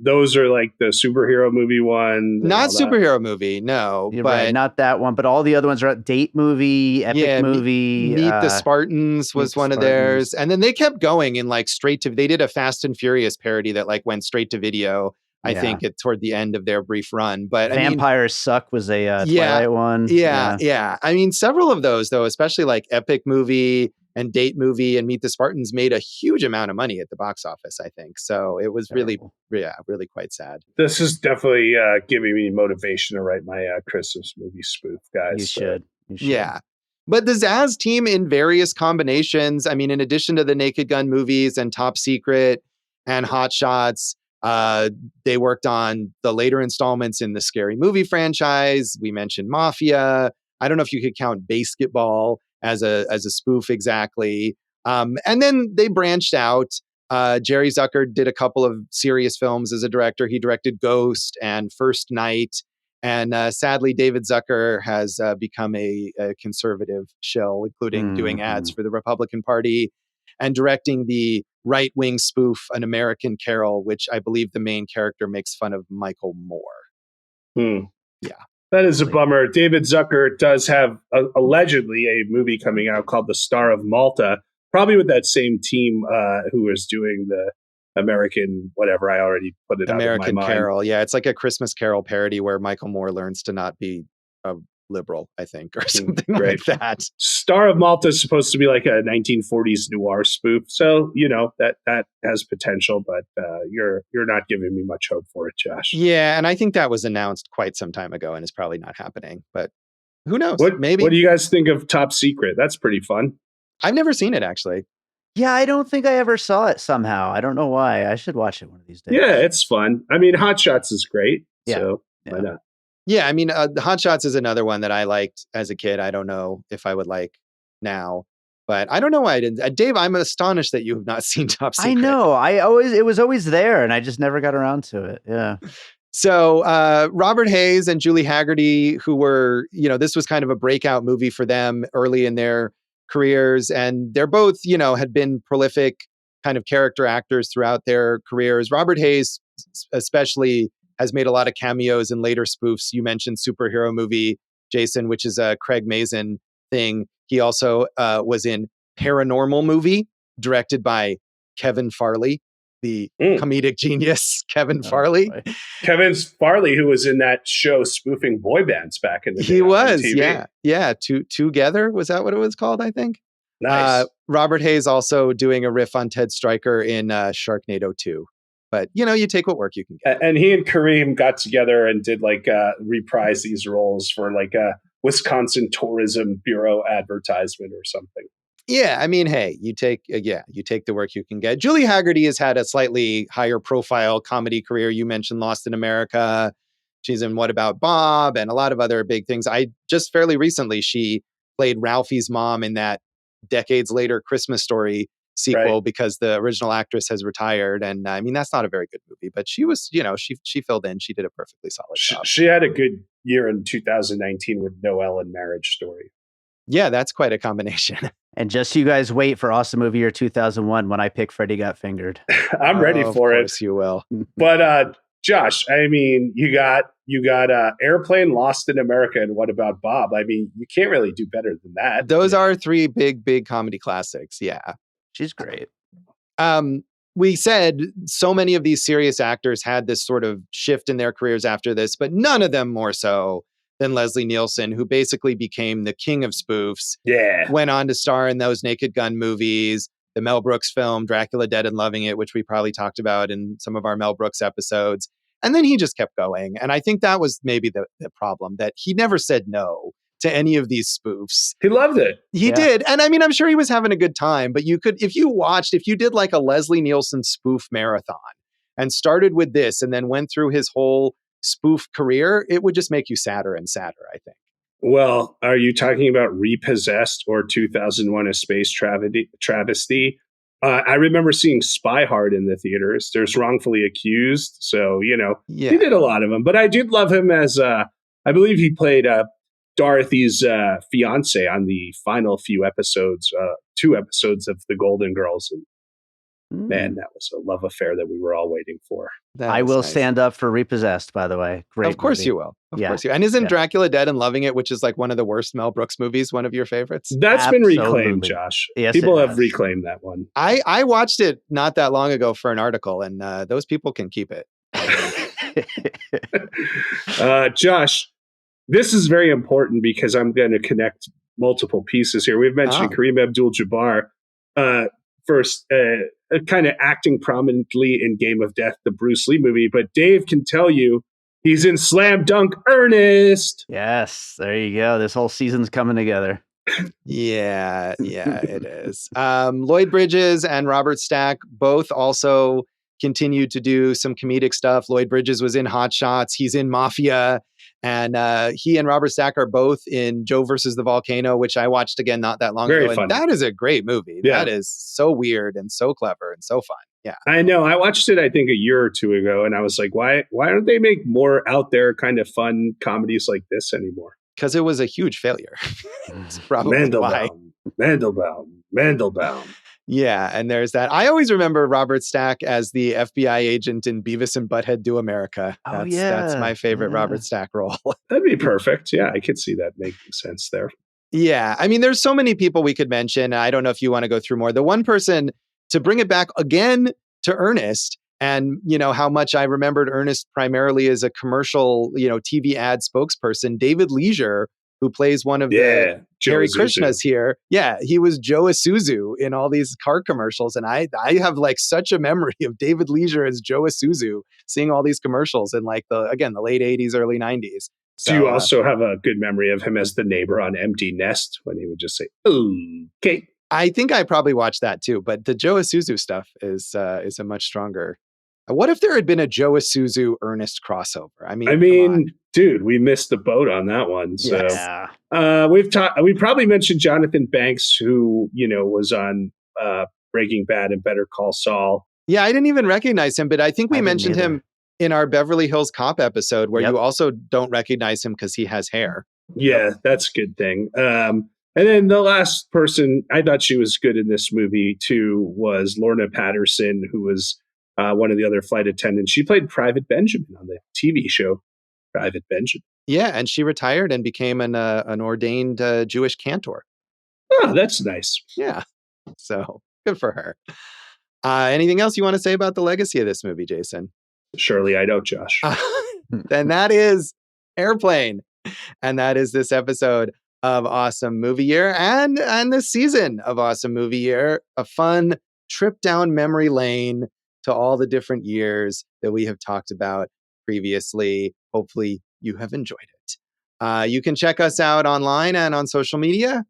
those are like the superhero movie one. Not superhero movie, no. You're right, not that one. But all the other ones are date movie, epic movie. Meet the Spartans was one of theirs. And then they kept going in like they did a Fast and Furious parody that like went straight to video. I think toward the end of their brief run, but Vampires Suck was a Twilight one. Yeah. I mean, several of those though, especially like Epic Movie and Date Movie and Meet the Spartans, made a huge amount of money at the box office. I think so. It was really quite sad. This is definitely giving me motivation to write my Christmas movie spoof, guys. You should. Yeah. But the Zaz team in various combinations. I mean, in addition to the Naked Gun movies and Top Secret and Hot Shots. They worked on the later installments in the Scary Movie franchise. We mentioned Mafia. I don't know if you could count Basketball as a spoof exactly. And then they branched out. Jerry Zucker did a couple of serious films as a director. He directed Ghost and First Night. And sadly, David Zucker has become a conservative shill, including doing ads for the Republican Party and directing the right-wing spoof, An American Carol, which I believe the main character makes fun of Michael Moore. Yeah. That is a bummer. David Zucker does have allegedly a movie coming out called The Star of Malta, probably with that same team who is doing the American, whatever, I already put it American out of my mind. Carol. Yeah, it's like a Christmas Carol parody where Michael Moore learns to not be a liberal, I think, or something like that. Star of Malta is supposed to be like a 1940s noir spoof, so that has potential, but you're not giving me much hope for it, Josh. Yeah, and I think that was announced quite some time ago and is probably not happening, but who knows? Maybe. What do you guys think of Top Secret? That's pretty fun. I've never seen it, actually. Yeah, I don't think I ever saw it somehow. I don't know why. I should watch it one of these days. Yeah, it's fun. I mean, Hot Shots is great, so why not? Yeah, I mean, Hot Shots is another one that I liked as a kid. I don't know if I would like now, but I don't know why I didn't. Dave, I'm astonished that you have not seen Top Secret. I know. It was always there, and I just never got around to it. Yeah. So Robert Hayes and Julie Hagerty, who were, this was kind of a breakout movie for them early in their careers, and they're both, had been prolific kind of character actors throughout their careers. Robert Hayes, especially, has made a lot of cameos in later spoofs. You mentioned Superhero Movie, Jason, which is a Craig Mazin thing. He also was in Paranormal Movie, directed by Kevin Farley, the comedic genius, Kevin Farley. Boy. Kevin Farley, who was in that show spoofing boy bands back in the day. He was, yeah. Together, was that what it was called, I think? Nice. Robert Hayes also doing a riff on Ted Stryker in Sharknado 2. But, you take what work you can get. And he and Kareem got together and did reprise these roles for a Wisconsin Tourism Bureau advertisement or something. Yeah, I mean, hey, you take the work you can get. Julie Hagerty has had a slightly higher profile comedy career. You mentioned Lost in America. She's in What About Bob and a lot of other big things. I just fairly recently, she played Ralphie's mom in that decades later Christmas Story sequel because the original actress has retired. And I mean, that's not a very good movie, but she was, she filled in. She did a perfectly solid job. She had a good year in 2019 with Noelle and Marriage Story. Yeah, that's quite a combination. And just you guys wait for Awesome Movie Year 2001 when I pick Freddy Got Fingered. I'm ready for it. Of course you will. But Josh, I mean, you got Airplane, Lost in America, and What About Bob? I mean, you can't really do better than that. Those are three big comedy classics. Yeah. She's great. We said so many of these serious actors had this sort of shift in their careers after this, but none of them more so than Leslie Nielsen, who basically became the king of spoofs. Yeah. Went on to star in those Naked Gun movies, the Mel Brooks film, Dracula Dead and Loving It, which we probably talked about in some of our Mel Brooks episodes. And then he just kept going. And I think that was maybe the problem, that he never said no to any of these spoofs. He loved it. He did. And I mean, I'm sure he was having a good time, but you could, if you did like a Leslie Nielsen spoof marathon and started with this and then went through his whole spoof career, it would just make you sadder and sadder, I think. Well, are you talking about Repossessed or 2001: A Space Travesty? I remember seeing Spy Hard in the theaters. There's Wrongfully Accused. So, he did a lot of them. But I did love him as, I believe he played Dorothy's fiance on the final few episodes, 2 episodes of The Golden Girls. And man, that was a love affair that we were all waiting for. I will stand up for Repossessed, by the way. Great. Of course movie. you will. Of course you will. And isn't Dracula Dead and Loving It, which is like one of the worst Mel Brooks movies, one of your favorites? That's been reclaimed, Josh. Yes, people have reclaimed that one. I watched it not that long ago for an article, and those people can keep it. Josh, this is very important because I'm going to connect multiple pieces here. We've mentioned Kareem Abdul-Jabbar first, kind of acting prominently in Game of Death, the Bruce Lee movie, but Dave can tell you he's in Slam Dunk Ernest. Yes, there you go. This whole season's coming together. Yeah, it is. Lloyd Bridges and Robert Stack both also continued to do some comedic stuff. Lloyd Bridges was in Hot Shots. He's in Mafia. And he and Robert Stack are both in Joe versus the Volcano, which I watched again not that long ago. And that is a great movie. Yeah. That is so weird and so clever and so fun. Yeah. I know. I watched it, I think, a year or two ago, and I was like, why don't they make more out there kind of fun comedies like this anymore? Because it was a huge failure. It's probably why. Mandelbaum. Yeah, and there's that. I always remember Robert Stack as the FBI agent in Beavis and Butthead Do America. That's my favorite Robert Stack role. That'd be perfect. Yeah, I could see that making sense there. Yeah, I mean, there's so many people we could mention. I don't know if you want to go through more. The one person, to bring it back again to Ernest, and how much I remembered Ernest primarily as a commercial, TV ad spokesperson, David Leisure, who plays one of the Hare Krishnas here. Yeah, he was Joe Isuzu in all these car commercials. And I have like such a memory of David Leisure as Joe Isuzu, seeing all these commercials in like the late 80s, early 90s. So, do you also have a good memory of him as the neighbor on Empty Nest when he would just say, okay? I think I probably watched that too, but the Joe Isuzu stuff is a much stronger. What if there had been a Joe Isuzu Ernest crossover? I mean, dude, we missed the boat on that one. So we probably mentioned Jonathan Banks, who was on Breaking Bad and Better Call Saul. Yeah, I didn't even recognize him, but I think we mentioned him in our Beverly Hills Cop episode, where you also don't recognize him because he has hair. Yeah, that's a good thing. And then the last person, I thought she was good in this movie too, was Lorna Patterson, who was one of the other flight attendants. She played Private Benjamin on the TV show Private Benjamin. Yeah, and she retired and became an ordained Jewish cantor. Oh, that's nice. Yeah, so good for her. Anything else you want to say about the legacy of this movie, Jason? Surely I don't, Josh. Then that is Airplane. And that is this episode of Awesome Movie Year and this season of Awesome Movie Year. A fun trip down memory lane to all the different years that we have talked about previously. Hopefully you have enjoyed it. You can check us out online and on social media.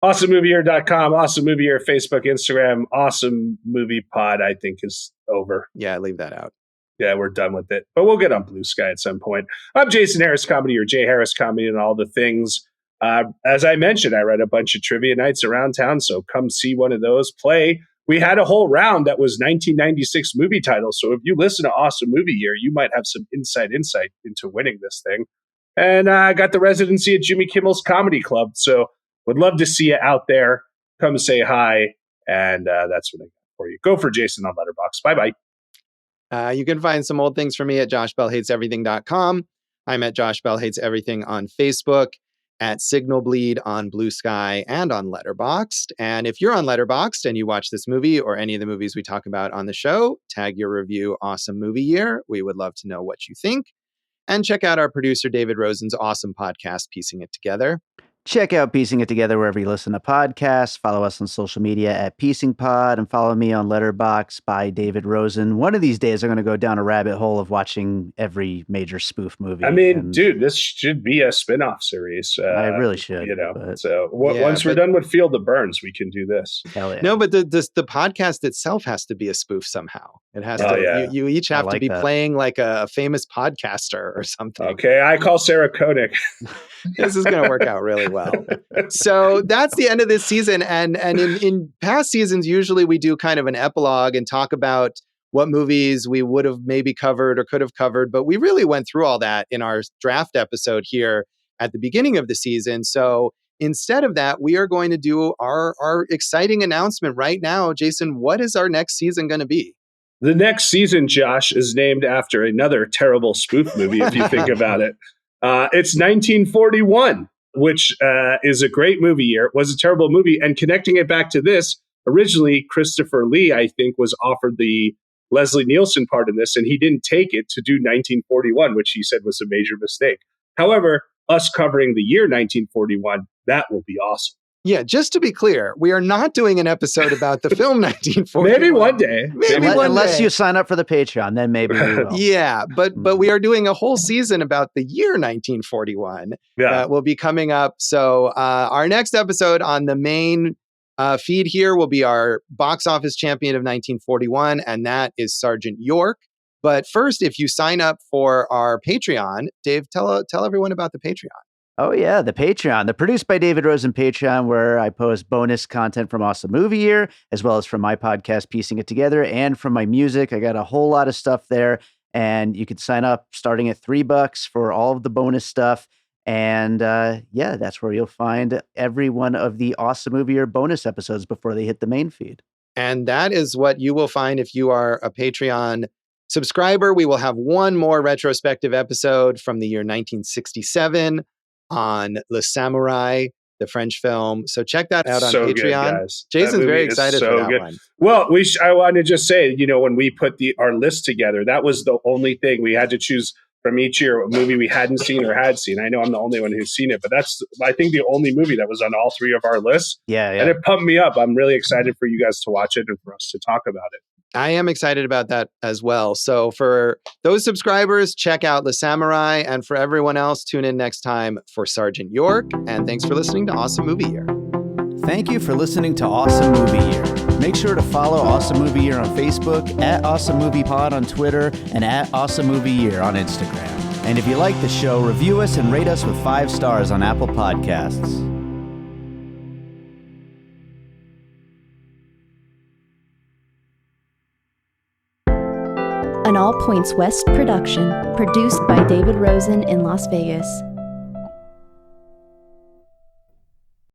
AwesomeMovieYear.com, Awesome Movie Year, Facebook, Instagram, Awesome Movie Pod, I think is over. Yeah, leave that out. Yeah, we're done with it. But we'll get on Blue Sky at some point. I'm Jason Harris Comedy, or Jay Harris Comedy, and all the things. As I mentioned, I read a bunch of trivia nights around town, so come see one of those play. We had a whole round that was 1996 movie titles, so if you listen to Awesome Movie Year, you might have some insight into winning this thing. And I got the residency at Jimmy Kimmel's Comedy Club, so would love to see you out there. Come say hi, and that's what I got for you. Go for Jason on Letterboxd. Bye-bye. You can find some old things for me at joshbellhateseverything.com. I'm at Josh Bell Hates Everything on Facebook, at Signal Bleed on Blue Sky and on Letterboxd. And if you're on Letterboxd and you watch this movie or any of the movies we talk about on the show, tag your review Awesome Movie Year. We would love to know what you think. And check out our producer David Rosen's awesome podcast, Piecing It Together. Check out Piecing It Together wherever you listen to podcasts. Follow us on social media at Piecing Pod, and follow me on Letterboxd by David Rosen. One of these days, I'm going to go down a rabbit hole of watching every major spoof movie. I mean, dude, this should be a spin-off series. I really should. Once we're done with Field of Burns, we can do this. Hell yeah. No, but the podcast itself has to be a spoof somehow. It has to. Yeah. You each have to be playing like a famous podcaster or something. Okay, I call Sarah Koenig. This is going to work out really well. So that's the end of this season. And in past seasons, usually we do kind of an epilogue and talk about what movies we would have maybe covered or could have covered. But we really went through all that in our draft episode here at the beginning of the season. So instead of that, we are going to do our exciting announcement right now. Jason, what is our next season going to be? The next season, Josh, is named after another terrible spoof movie, if you think about it. It's 1941, which is a great movie year. It was a terrible movie. And connecting it back to this, originally, Christopher Lee, I think, was offered the Leslie Nielsen part in this, and he didn't take it to do 1941, which he said was a major mistake. However, us covering the year 1941, that will be awesome. Yeah, just to be clear, we are not doing an episode about the film 1941. Maybe one day. Unless you sign up for the Patreon, then maybe we will. Yeah, but we are doing a whole season about the year 1941 that will be coming up. So our next episode on the main feed here will be our box office champion of 1941, and that is Sergeant York. But first, if you sign up for our Patreon, Dave, tell everyone about the Patreon. Oh, yeah, the Patreon, the Produced by David Rosen Patreon, where I post bonus content from Awesome Movie Year, as well as from my podcast, Piecing It Together, and from my music. I got a whole lot of stuff there, and you can sign up starting at $3 for all of the bonus stuff. And that's where you'll find every one of the Awesome Movie Year bonus episodes before they hit the main feed. And that is what you will find if you are a Patreon subscriber. We will have one more retrospective episode from the year 1967. On Le Samurai, the French film. So check that out on Patreon. Good, guys. Jason's very excited for that one. Well, I want to just say, when we put our list together, that was the only thing we had to choose from each year, a movie we hadn't seen or had seen. I know I'm the only one who's seen it, but that's, I think, the only movie that was on all three of our lists. Yeah. And it pumped me up. I'm really excited for you guys to watch it and for us to talk about it. I am excited about that as well. So for those subscribers, check out The Samurai. And for everyone else, tune in next time for Sergeant York. And thanks for listening to Awesome Movie Year. Thank you for listening to Awesome Movie Year. Make sure to follow Awesome Movie Year on Facebook, at Awesome Movie Pod on Twitter, and at Awesome Movie Year on Instagram. And if you like the show, review us and rate us with 5 stars on Apple Podcasts. An All Points West production, produced by David Rosen in Las Vegas.